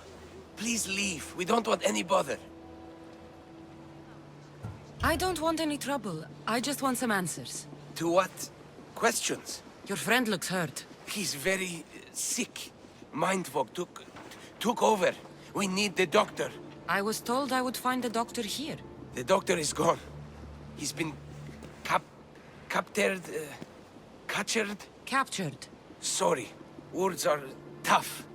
Please leave. We don't want any bother. I don't want any trouble. I just want some answers. To what questions? Your friend looks hurt. He's very sick. Mindfog took over. We need the doctor. I was told I would find the doctor here. The doctor is gone. He's been captured. Captured. Sorry. Words are tough.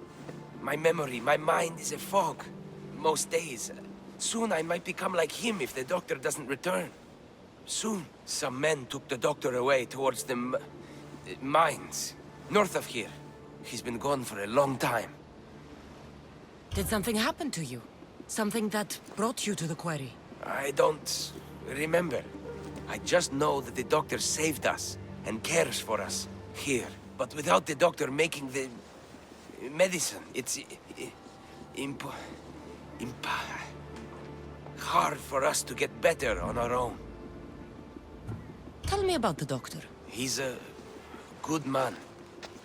My memory, my mind is a fog. Most days. Soon I might become like him if the doctor doesn't return. Soon. Some men took the doctor away towards the mines. North of here. He's been gone for a long time. Did something happen to you? Something that brought you to the quarry? I don't remember. I just know that the doctor saved us and cares for us here. But without the doctor making the medicine, it's hard for us to get better on our own. Tell me about the doctor. He's a good man.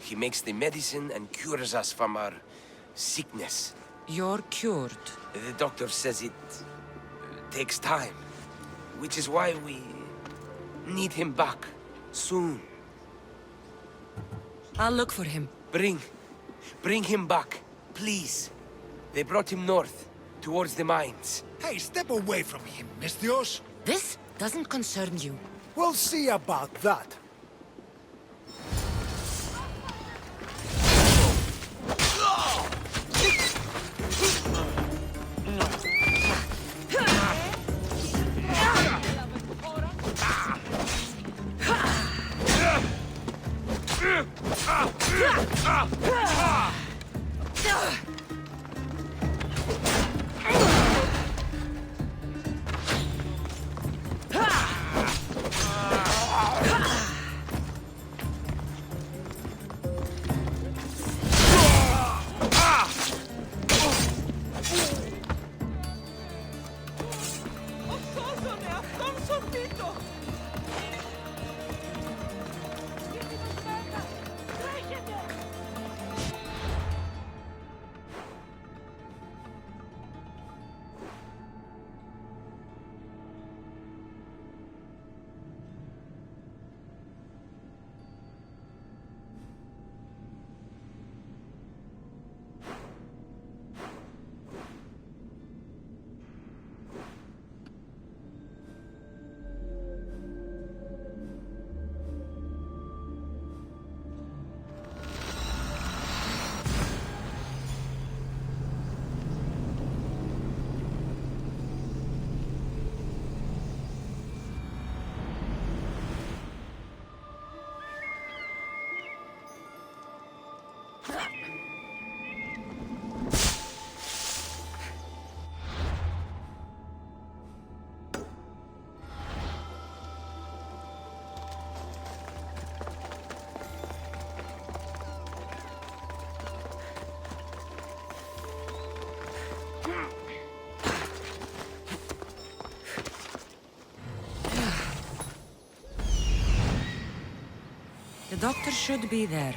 He makes the medicine and cures us from our sickness. You're cured. The doctor says it takes time, which is why we need him back soon. I'll look for him. Bring him back, please. They brought him north, towards the mines. Hey, step away from him, Misthios. This doesn't concern you. We'll see about that. The doctor should be there.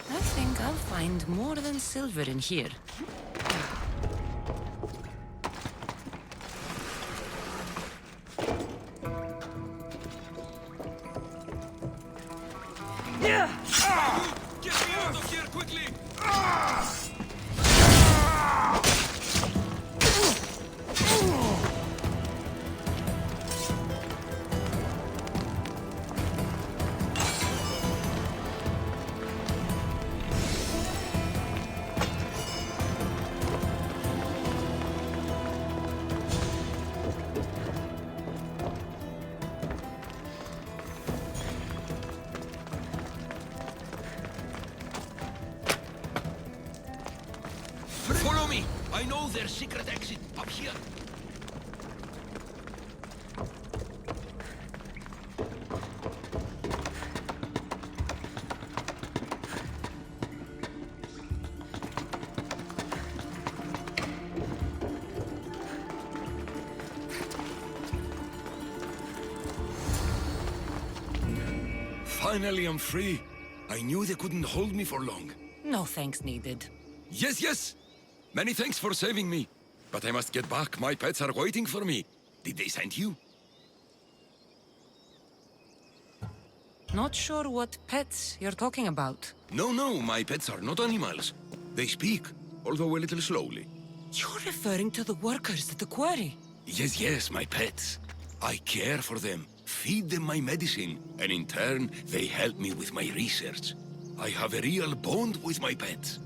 I think I'll find more than silver in here. Get me out of here quickly! me! I know their secret exit up here. Finally, I'm free. I knew they couldn't hold me for long. No thanks needed. Yes, yes! Many thanks for saving me. But I must get back. My pets are waiting for me. Did they send you? Not sure what pets you're talking about. No, my pets are not animals. They speak, although a little slowly. You're referring to the workers at the quarry. Yes, my pets. I care for them, feed them my medicine, and in turn, they help me with my research. I have a real bond with my pets.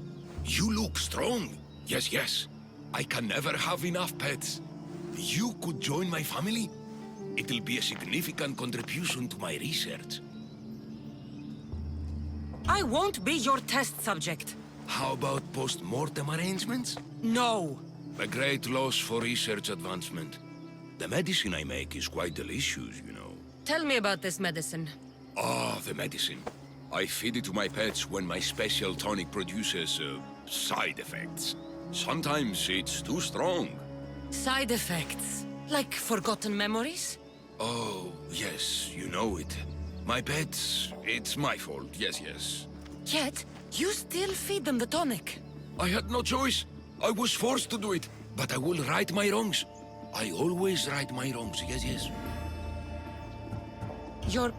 You look strong. Yes. I can never have enough pets. You could join my family? It'll be a significant contribution to my research. I won't be your test subject. How about post-mortem arrangements? No. A great loss for research advancement. The medicine I make is quite delicious, you know. Tell me about this medicine. The medicine. I feed it to my pets when my special tonic produces, side effects. Sometimes it's too strong. Side effects? Like forgotten memories? Oh, yes, you know it. My pets, it's my fault, yes. Yet, you still feed them the tonic. I had no choice. I was forced to do it. But I will right my wrongs. I always right my wrongs, yes. Your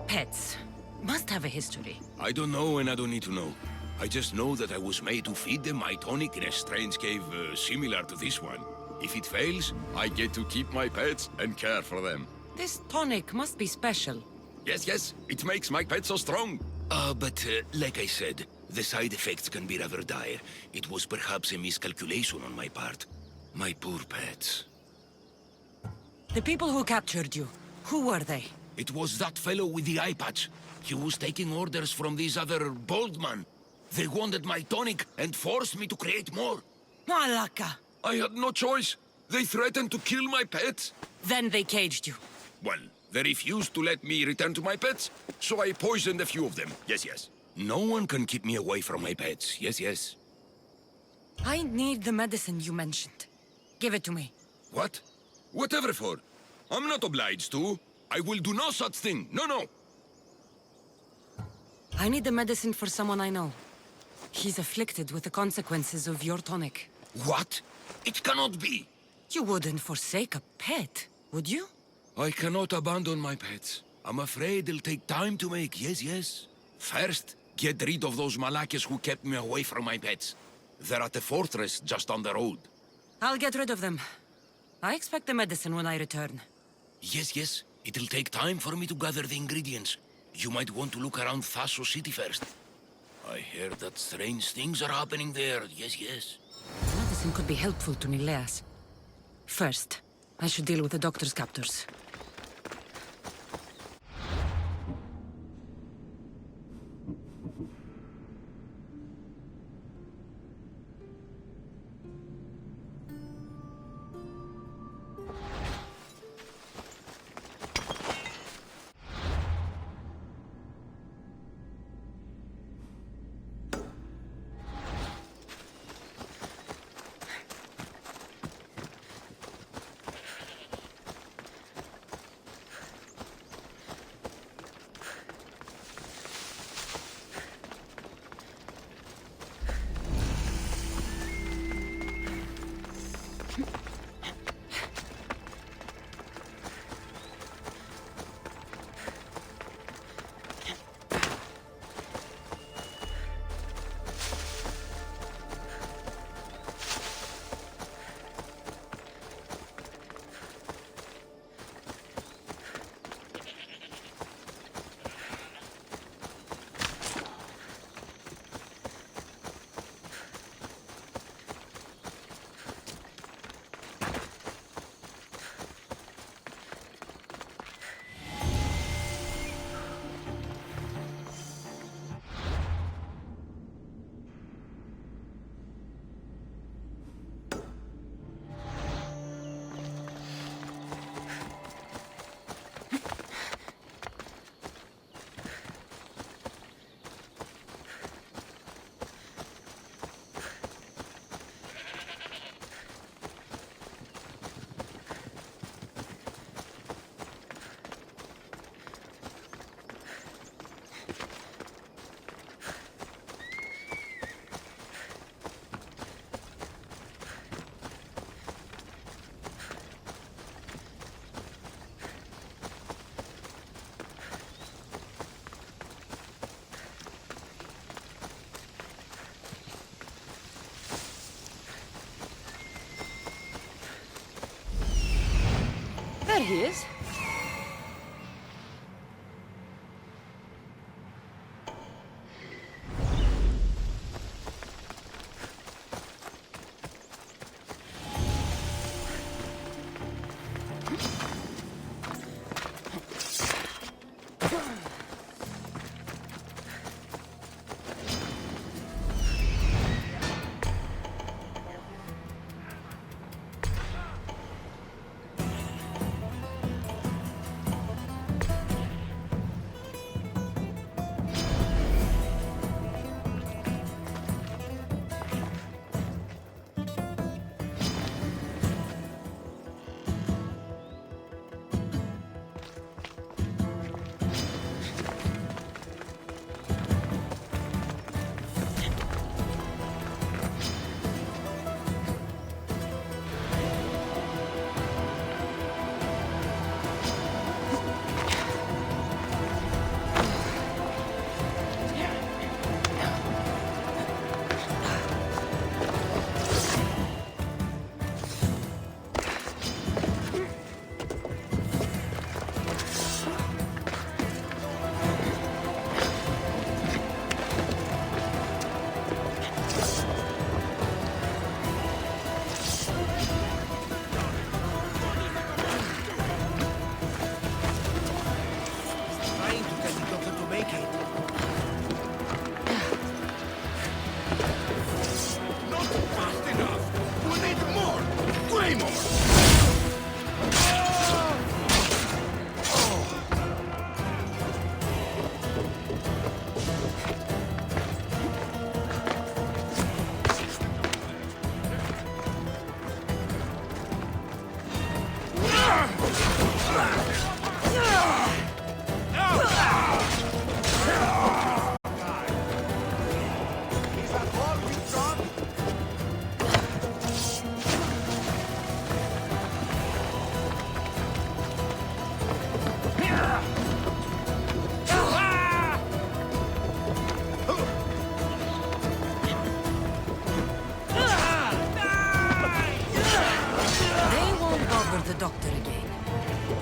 pets must have a history. I don't know and I don't need to know. I just know that I was made to feed them my tonic in a strange cave similar to this one. If it fails, I get to keep my pets and care for them. This tonic must be special. Yes, it makes my pets so strong. But like I said, the side effects can be rather dire. It was perhaps a miscalculation on my part. My poor pets. The people who captured you, who were they? It was that fellow with the eye patch. He was taking orders from this other bald man. They wanted my tonic and forced me to create more. Malaka! I had no choice. They threatened to kill my pets. Then they caged you. Well, they refused to let me return to my pets, so I poisoned a few of them. Yes. No one can keep me away from my pets. Yes. I need the medicine you mentioned. Give it to me. What? Whatever for. I'm not obliged to. I will do no such thing. No. I need the medicine for someone I know. He's afflicted with the consequences of your tonic. What? It cannot be. You wouldn't forsake a pet, would you? I cannot abandon my pets. I'm afraid it'll take time to make, yes. First, get rid of those Malakas who kept me away from my pets. They're at the fortress just on the road. I'll get rid of them. I expect the medicine when I return. Yes. It'll take time for me to gather the ingredients. You might want to look around Thasos City first. I hear that strange things are happening there. Yes. Medicine could be helpful to Nileas. First, I should deal with the doctor's captors. he is.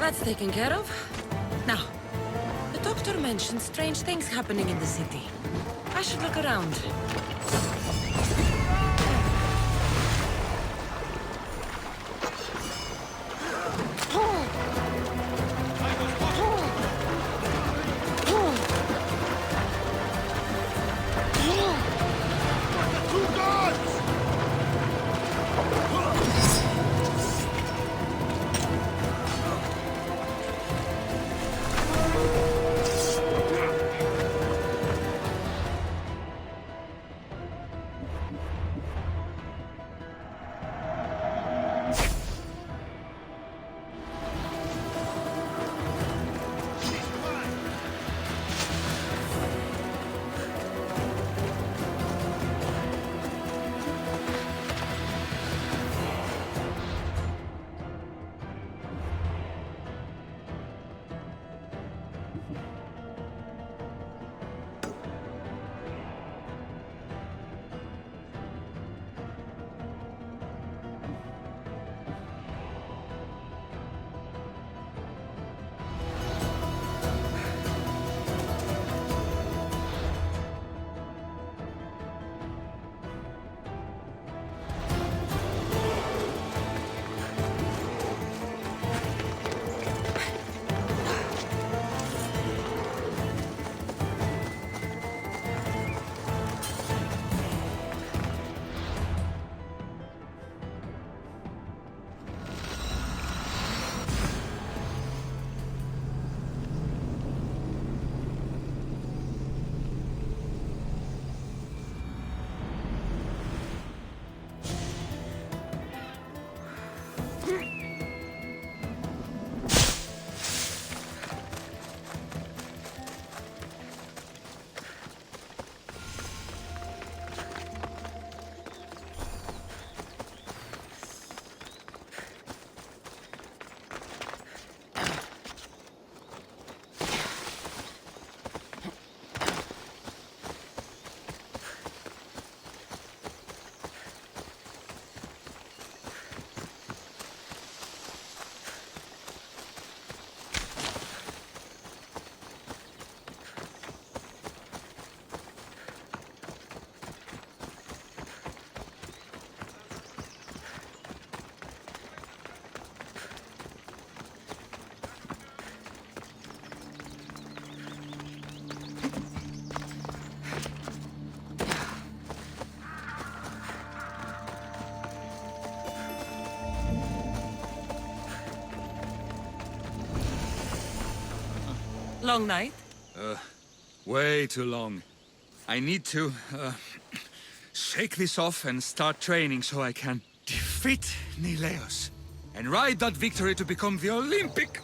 That's taken care of. Now, the doctor mentioned strange things happening in the city. I should look around. Long night? Way too long. I need to, shake this off and start training so I can defeat Nileos and ride that victory to become the Olympic...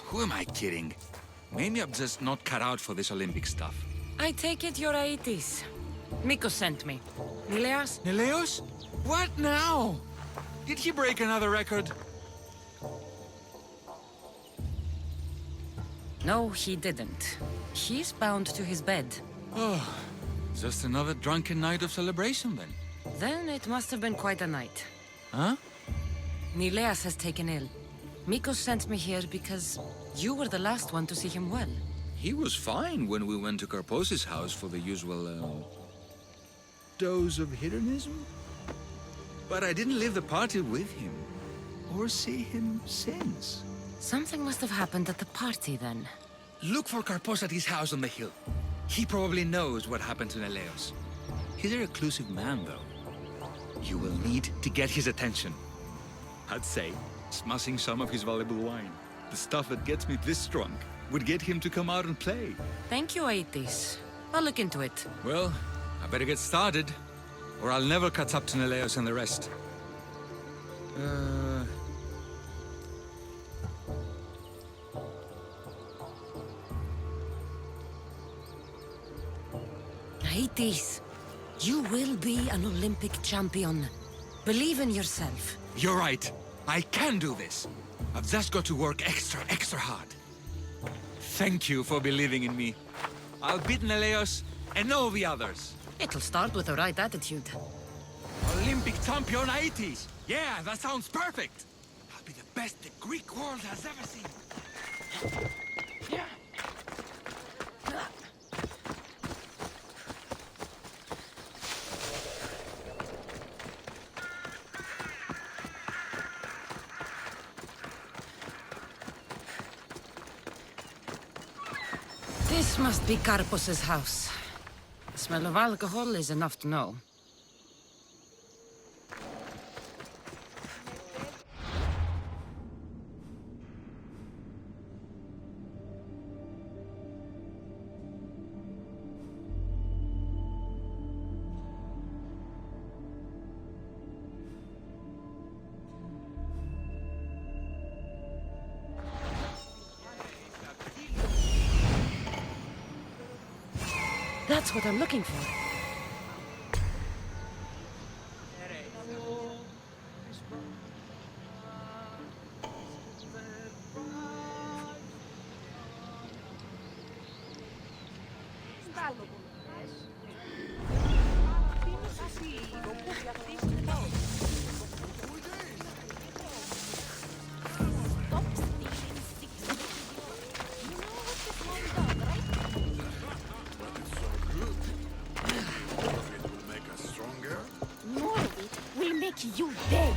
who am I kidding? Maybe I'm just not cut out for this Olympic stuff. I take it you're Aetis. Miko sent me. Nileas? Nileos? What now? Did he break another record? No, he didn't. He's bound to his bed. Oh, just another drunken night of celebration then. Then it must have been quite a night. Huh? Nileas has taken ill. Miko sent me here because you were the last one to see him well. He was fine when we went to Karpos's house for the usual, dose of hedonism. But I didn't leave the party with him, or see him since. Something must have happened at the party then. Look for Karpos at his house on the hill. He probably knows what happened to Neleos. He's a reclusive man, though. You will need to get his attention. I'd say, smashing some of his valuable wine. The stuff that gets me this drunk would get him to come out and play. Thank you, Aetis. I'll look into it. Well, I better get started, or I'll never catch up to Neleos and the rest. Aetis, you will be an Olympic champion. Believe in yourself. You're right. I can do this. I've just got to work extra hard. Thank you for believing in me. I'll beat Neleos and all the others. It'll start with the right attitude. Olympic champion Aetis. Yeah, that sounds perfect. I'll be the best the Greek world has ever seen. This must be Karpos's house. The smell of alcohol is enough to know. That's what I'm looking for. You dead!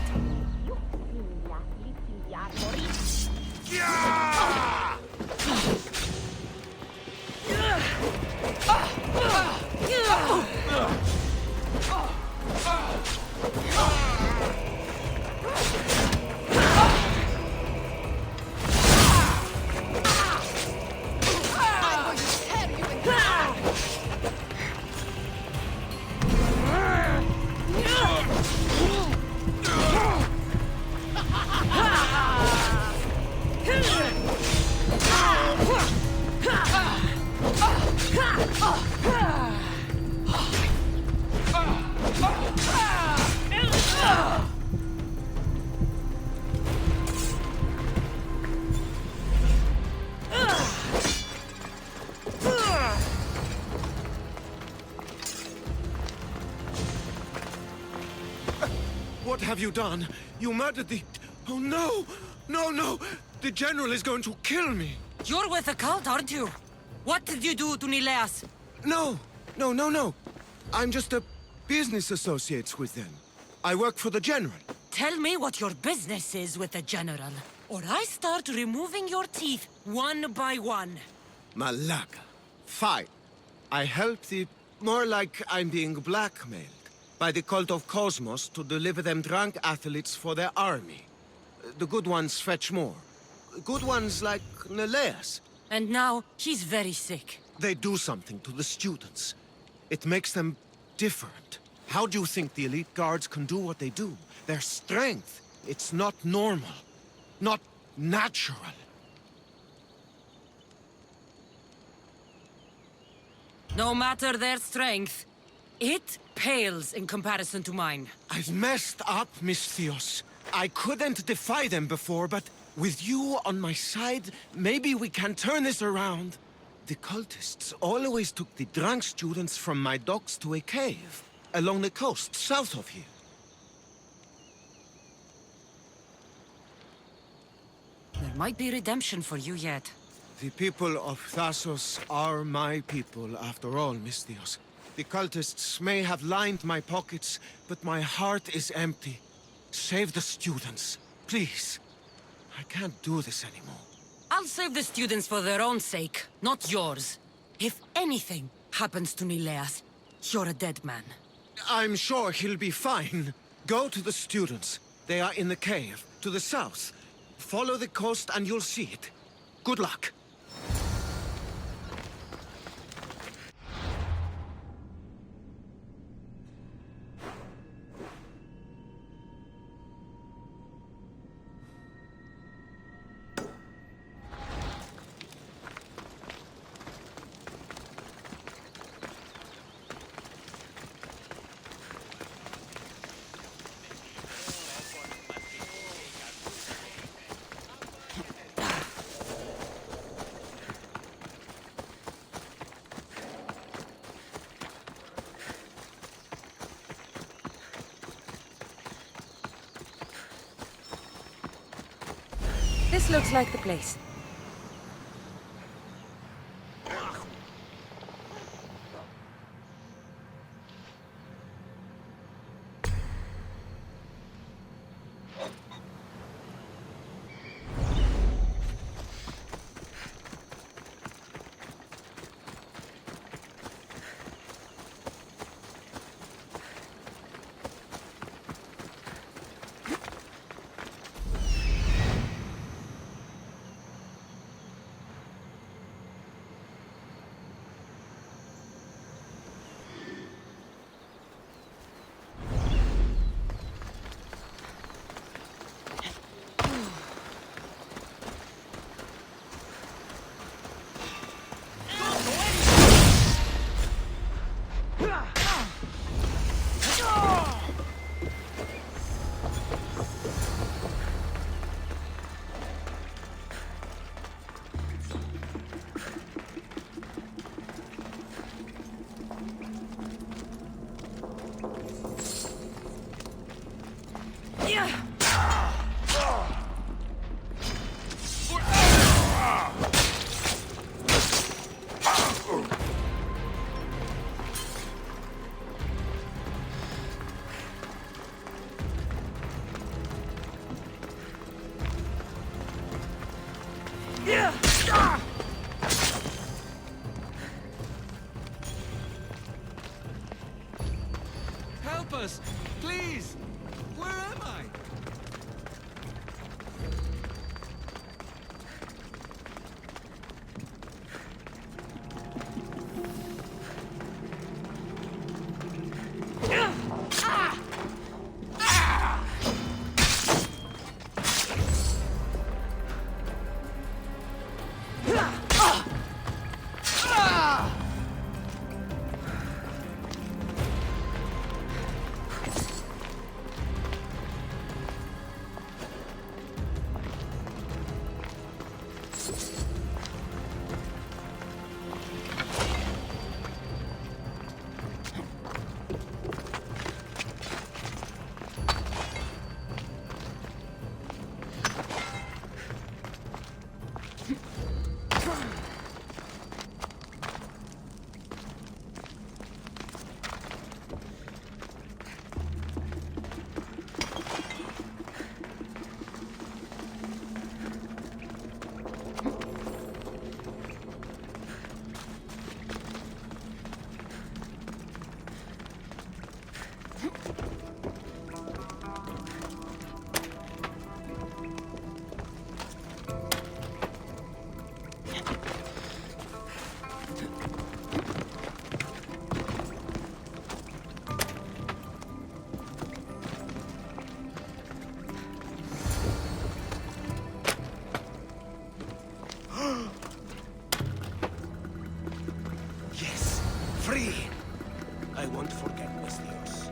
What have you done? You murdered the... Oh, no! No, no! The General is going to kill me! You're with the cult, aren't you? What did you do to Nileas? No! No, no, no! I'm just a business associate with them. I work for the General. Tell me what your business is with the General, or I start removing your teeth one by one. Malaka. Fine. I help the... More like I'm being blackmailed by the cult of Cosmos to deliver them drunk athletes for their army. The good ones fetch more. good ones like Neleas. And now he's very sick. They do something to the students. It makes them different. How do you think the elite guards can do what they do? Their strength, it's not normal. Not natural. No matter their strength, it pales in comparison to mine. I've messed up, Misthios. I couldn't defy them before, but with you on my side, maybe we can turn this around. The cultists always took the drunk students from my docks to a cave along the coast south of here. There might be redemption for you yet. The people of Thassos are my people, after all, Misthios. The cultists may have lined my pockets, but my heart is empty. Save the students, please. I can't do this anymore. I'll save the students for their own sake, not yours. If anything happens to Nileas, you're a dead man. I'm sure he'll be fine. Go to the students. They are in the cave, to the south. Follow the coast and you'll see it. Good luck. This looks like the place. Help us! Please! Where am I? see. I won't forget, Misthios.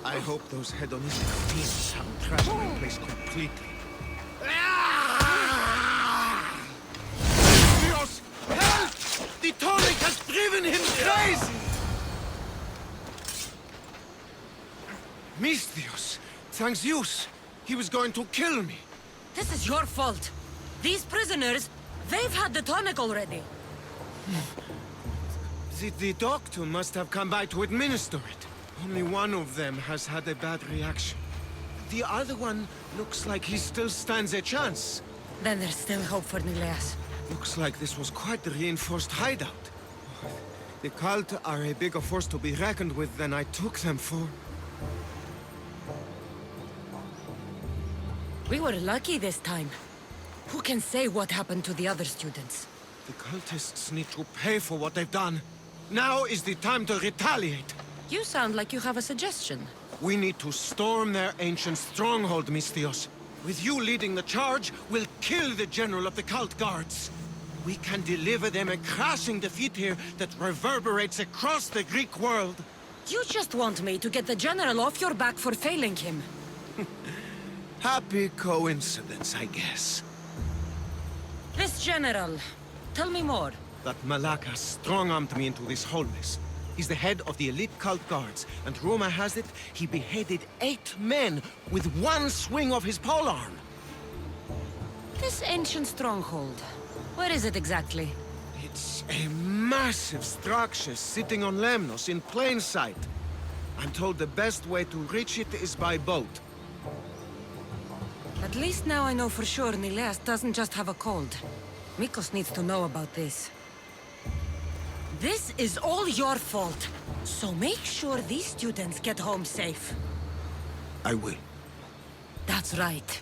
I hope those hedonistic fiends haven't trashed my place completely. Dios! Help! The tonic has driven him crazy! Misthios! Thanks Zeus! He was going to kill me! This is your fault. These prisoners, they've had the tonic already. The doctor must have come by to administer it. Only one of them has had a bad reaction. The other one looks like he still stands a chance. Then there's still hope for Nileas. Looks like this was quite the reinforced hideout. The cult are a bigger force to be reckoned with than I took them for. We were lucky this time. Who can say what happened to the other students? The cultists need to pay for what they've done. Now is the time to retaliate. You sound like you have a suggestion. We need to storm their ancient stronghold, Misthios. With you leading the charge, we'll kill the general of the cult guards. We can deliver them a crashing defeat here that reverberates across the Greek world. You just want me to get the general off your back for failing him. Happy coincidence, I guess. This general, tell me more. That Malaka strong-armed me into this whole mess. He's the head of the elite cult guards, and rumor has it, he beheaded 8 men with one swing of his polearm. This ancient stronghold, where is it exactly? It's a massive structure sitting on Lemnos in plain sight. I'm told the best way to reach it is by boat. At least now I know for sure Nileas doesn't just have a cold. Mikos needs to know about this. This is all your fault. So make sure these students get home safe. I will. That's right.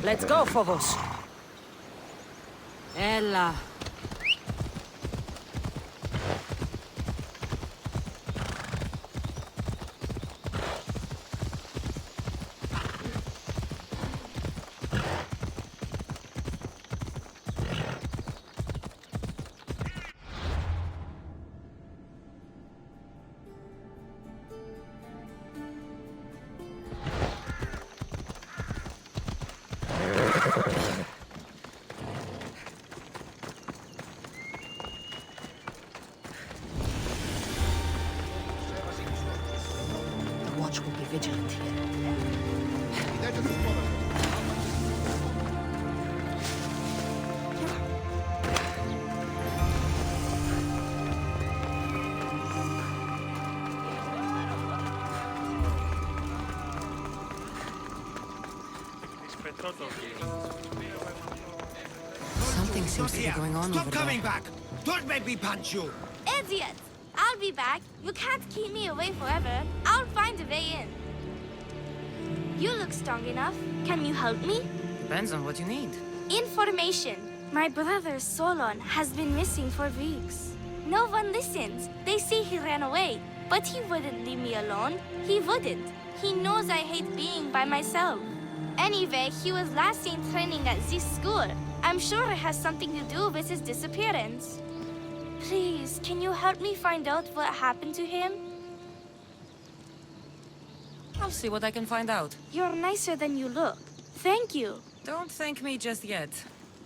Let's go, Phobos. Ella. Vigilant here. Something seems to be going on over there. Stop coming back! Don't make me punch you! Idiot! I'll be back. You can't keep me away forever. I'll find a way in. You look strong enough. Can you help me? Depends on what you need. Information. My brother Solon has been missing for weeks. No one listens. They say he ran away. But he wouldn't leave me alone. He wouldn't. He knows I hate being by myself. Anyway, he was last seen training at this school. I'm sure it has something to do with his disappearance. Please, can you help me find out what happened to him? I'll see what I can find out. You're nicer than you look. Thank you. Don't thank me just yet.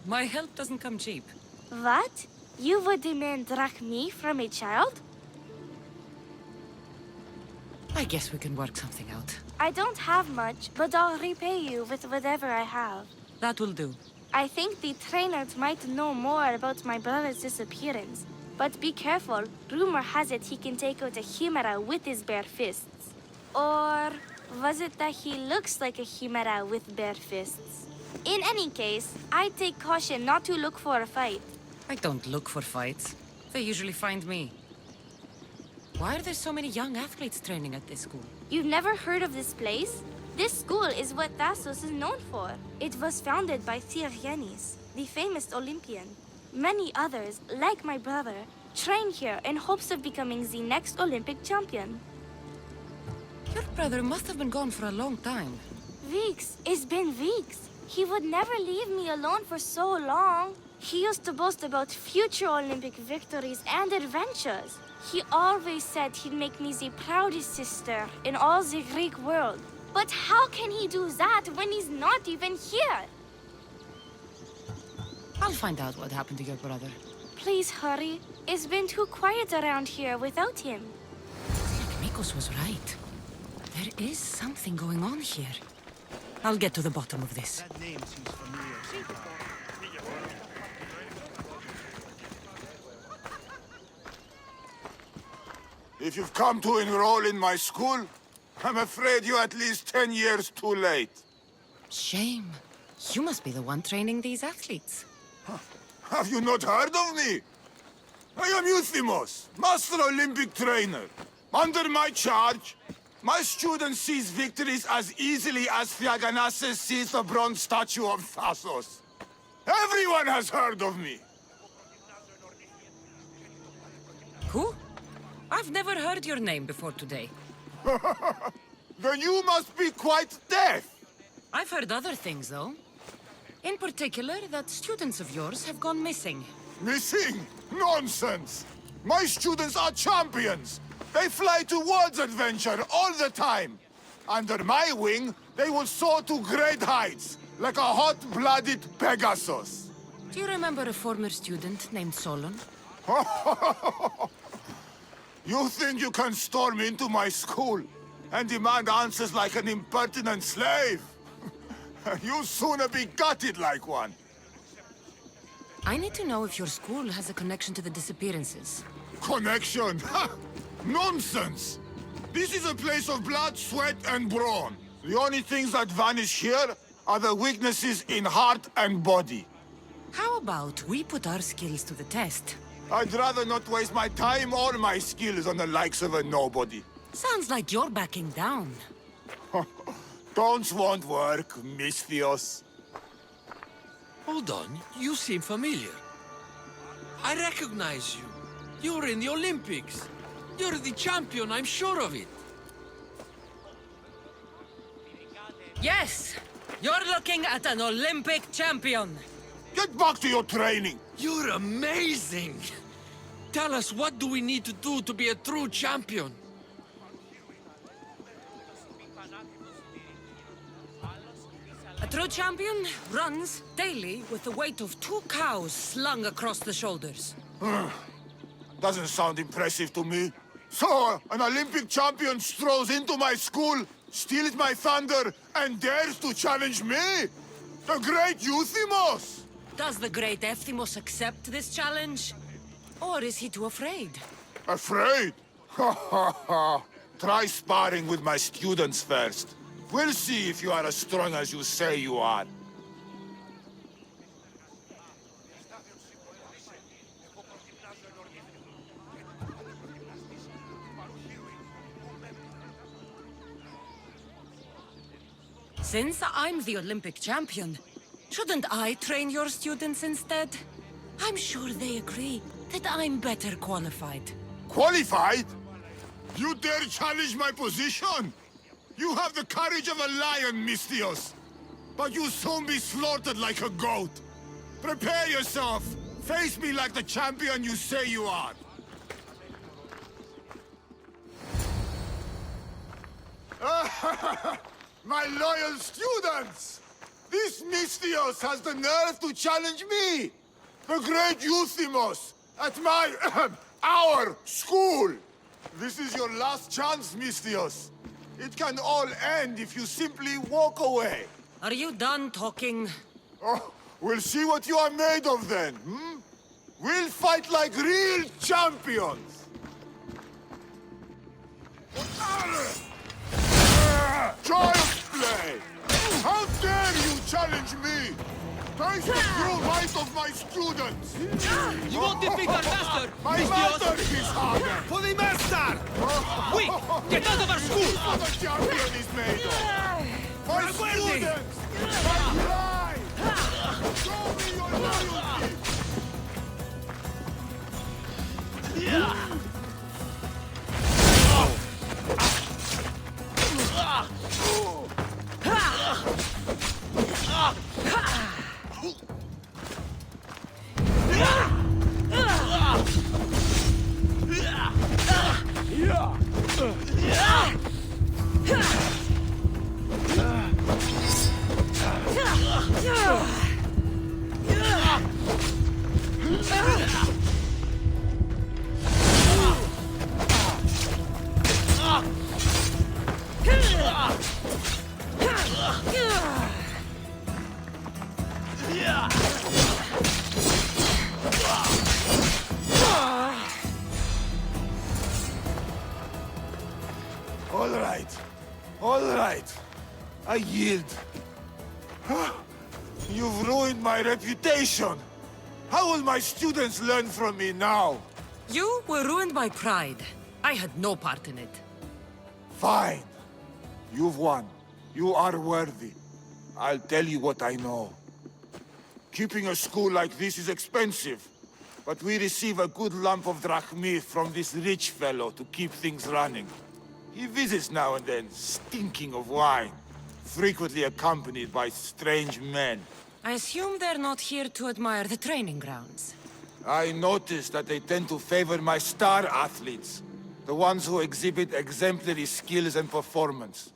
My help doesn't come cheap. What? You would demand drachmi from a child? I guess we can work something out. I don't have much, but I'll repay you with whatever I have. That will do. I think the trainers might know more about my brother's disappearance. But be careful. Rumor has it he can take out a chimera with his bare fists. Or was it that he looks like a chimera with bare fists? In any case, I take caution not to look for a fight. I don't look for fights. They usually find me. Why are there so many young athletes training at this school? You've never heard of this place? This school is what Thassos is known for. It was founded by Thiergenis, the famous Olympian. Many others, like my brother, train here in hopes of becoming the next Olympic champion. Your brother must have been gone for a long time. Weeks. It's been weeks. He would never leave me alone for so long. He used to boast about future Olympic victories and adventures. He always said he'd make me the proudest sister in all the Greek world. But how can he do that when he's not even here? I'll find out what happened to your brother. Please hurry. It's been too quiet around here without him. Nikos was right. There is something going on here. I'll get to the bottom of this. That name seems familiar. If you've come to enroll in my school, I'm afraid you're at least 10 years too late. Shame. You must be the one training these athletes. Have you not heard of me? I am Euthymos, Master Olympic Trainer. Under my charge, my students seize victories as easily as Theaganasses sees the bronze statue of Thassos. Everyone has heard of me. Who? I've never heard your name before today. Then you must be quite deaf. I've heard other things, though. In particular, that students of yours have gone missing. Missing? Nonsense! My students are champions! They fly towards adventure all the time! Under my wing, they will soar to great heights, like a hot-blooded Pegasus. Do you remember a former student named Solon? You think you can storm into my school and demand answers like an impertinent slave? You'll sooner be gutted like one. I need to know if your school has a connection to the disappearances. Connection? Nonsense! This is a place of blood, sweat, and brawn. The only things that vanish here are the weaknesses in heart and body. How about we put our skills to the test? I'd rather not waste my time or my skills on the likes of a nobody. Sounds like you're backing down. Don't want work, Misthios. Hold on, you seem familiar. I recognize you. You're in the Olympics. You're the champion, I'm sure of it. Yes! You're looking at an Olympic champion! Get back to your training! You're amazing! Tell us, what do we need to do to be a true champion? A true champion runs daily with the weight of 2 cows slung across the shoulders. Doesn't sound impressive to me. So, an Olympic champion strolls into my school, steals my thunder, and dares to challenge me? The great Euthymos! Does the great Euthymos accept this challenge? Or is he too afraid? Afraid? Ha ha ha! Try sparring with my students first. We'll see if you are as strong as you say you are. Since I'm the Olympic champion, shouldn't I train your students instead? I'm sure they agree that I'm better qualified. Qualified? You dare challenge my position? You have the courage of a lion, Misthios. But you'll soon be slaughtered like a goat. Prepare yourself! Face me like the champion you say you are! My loyal students! This Misthios has the nerve to challenge me! The great Euthymos! At my... our school! This is your last chance, Misthios. It can all end if you simply walk away. Are you done talking? Oh, we'll see what you are made of then, hmm? We'll fight like real champions! Child's play! How dare you challenge me! Face the true might of my students! You won't defeat our master, My Misthios! master is harder! For the master! Quick! Get out of our school! This is what a champion is made of! My students! My pride! Show me your loyalty! All right. I yield. You've ruined my reputation. How will my students learn from me now? You ruined my pride. I had no part in it. Fine. You've won. You are worthy. I'll tell you what I know. Keeping a school like this is expensive, but we receive a good lump of drachmi from this rich fellow to keep things running. He visits now and then, stinking of wine, frequently accompanied by strange men. I assume they're not here to admire the training grounds. I noticed that they tend to favor my star athletes, the ones who exhibit exemplary skills and performance.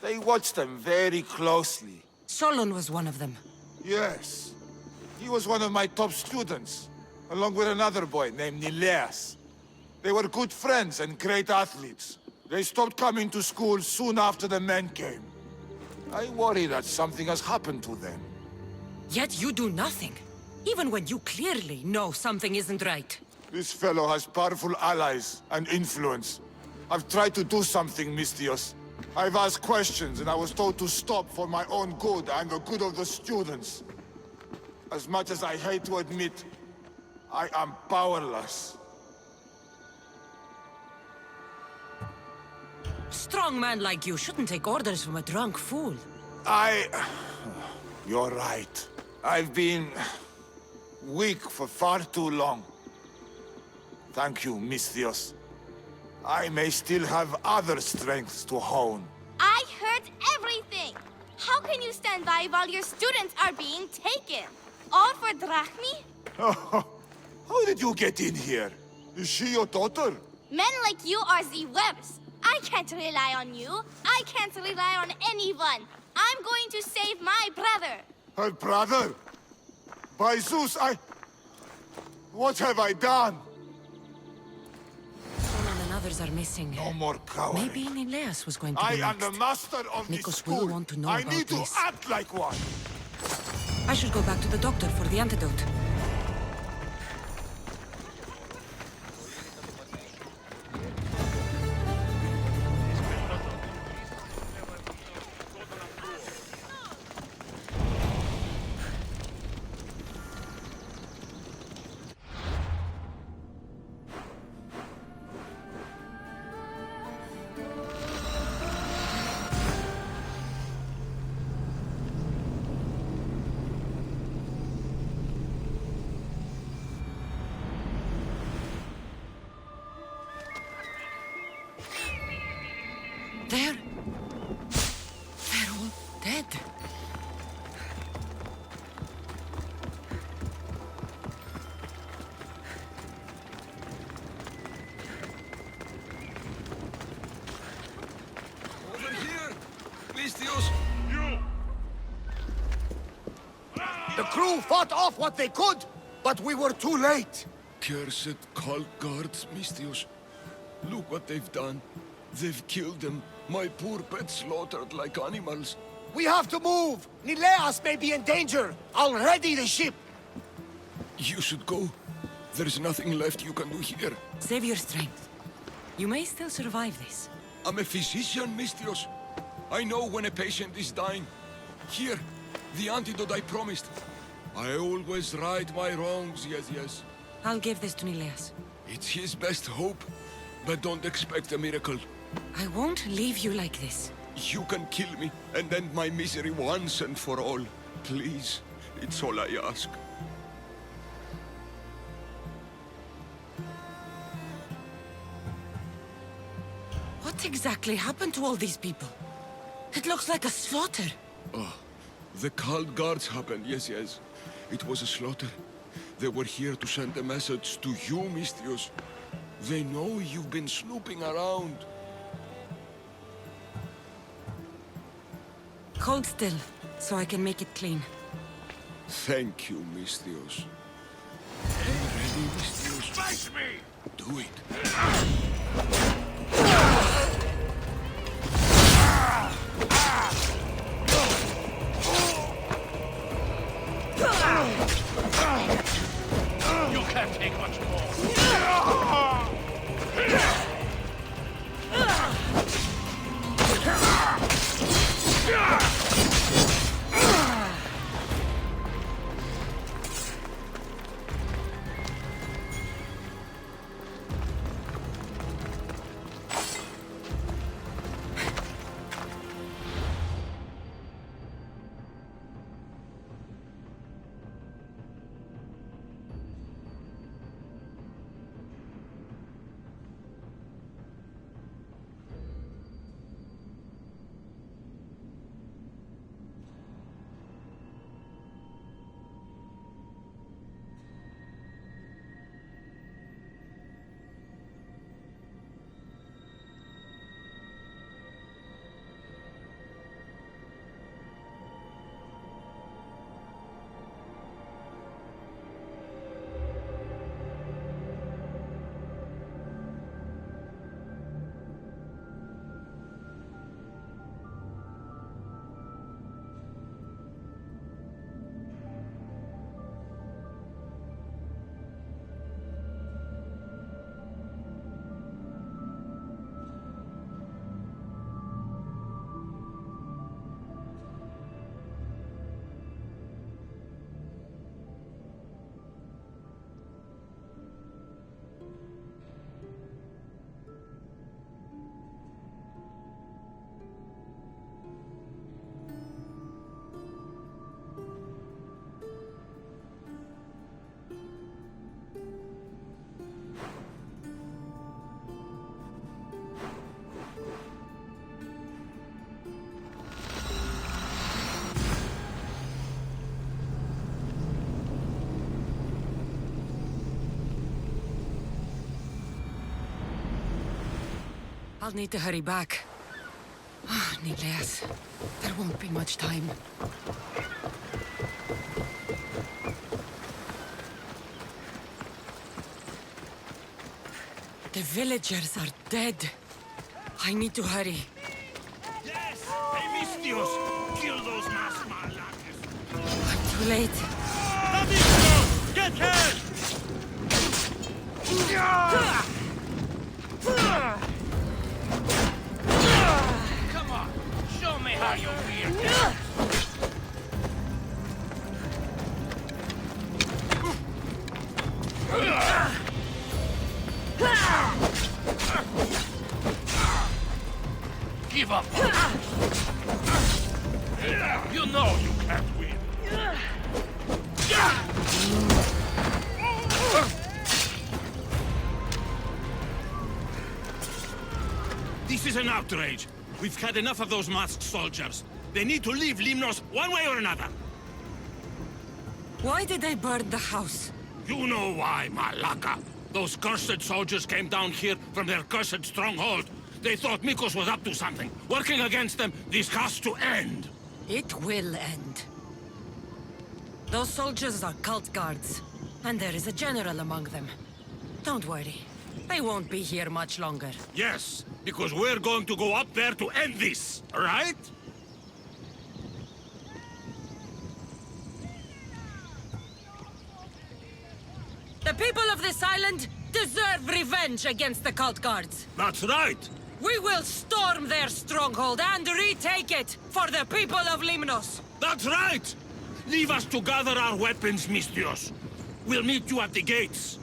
They watch them very closely. Solon was one of them. Yes. He was one of my top students, along with another boy named Nileas. They were good friends and great athletes. They stopped coming to school soon after the men came. I worry that something has happened to them. Yet you do nothing, even when you clearly know something isn't right. This fellow has powerful allies and influence. I've tried to do something, Misthios. I've asked questions and I was told to stop for my own good and the good of the students. As much as I hate to admit, I am powerless. A strong man like you shouldn't take orders from a drunk fool. You're right. I've been... weak for far too long. Thank you, Misthios. I may still have other strengths to hone. I heard everything! How can you stand by while your students are being taken? All for drachmi? How did you get in here? Is she your daughter? Men like you are the worst. I can't rely on you. I can't rely on anyone. I'm going to save my brother. Her brother? By Zeus, what have I done? Solon and others are missing. No more cowards. Maybe Nileas was going to be I next. am the master of this Nikos school. will want to know I about need to this. act like one. I should go back to the doctor for the antidote. crew fought off what they could, but we were too late. Cursed cult guards, Mystios. Look what they've done. They've killed them. My poor pets slaughtered like animals. We have to move! Nileas may be in danger! I'll ready the ship! You should go. There's nothing left you can do here. Save your strength. You may still survive this. I'm a physician, Mystios. I know when a patient is dying. Here, the antidote I promised. I always right my wrongs, yes. I'll give this to Nileas. It's his best hope, but don't expect a miracle. I won't leave you like this. You can kill me and end my misery once and for all. Please, it's all I ask. What exactly happened to all these people? It looks like a slaughter. Oh, the cult guards happened, yes. It was a slaughter. They were here to send a message to you, Mystios. They know you've been snooping around. Hold still, so I can make it clean. Thank you, Mystios. Ready, Mystios? Fight me! Do it. You can't take much more. I'll need to hurry back. Nileas, there won't be much time. The villagers are dead. I need to hurry. Yes! Hey, Mystios! Kill those mass malakas! I'm too late. Mystios! Get here! Come on! Show me how you feel! Give up! You know you can't win! This is an outrage. We've had enough of those masked soldiers. They need to leave Limnos one way or another. Why did they burn the house? You know why, Malaka. Those cursed soldiers came down here from their cursed stronghold. They thought Mikos was up to something. Working against them, this has to end. It will end. Those soldiers are cult guards, and there is a general among them. Don't worry. They won't be here much longer. Yes, because we're going to go up there to end this, right? The people of this island deserve revenge against the cult guards. That's right. We will storm their stronghold and retake it for the people of Limnos. That's right. Leave us to gather our weapons, Mistios. We'll meet you at the gates.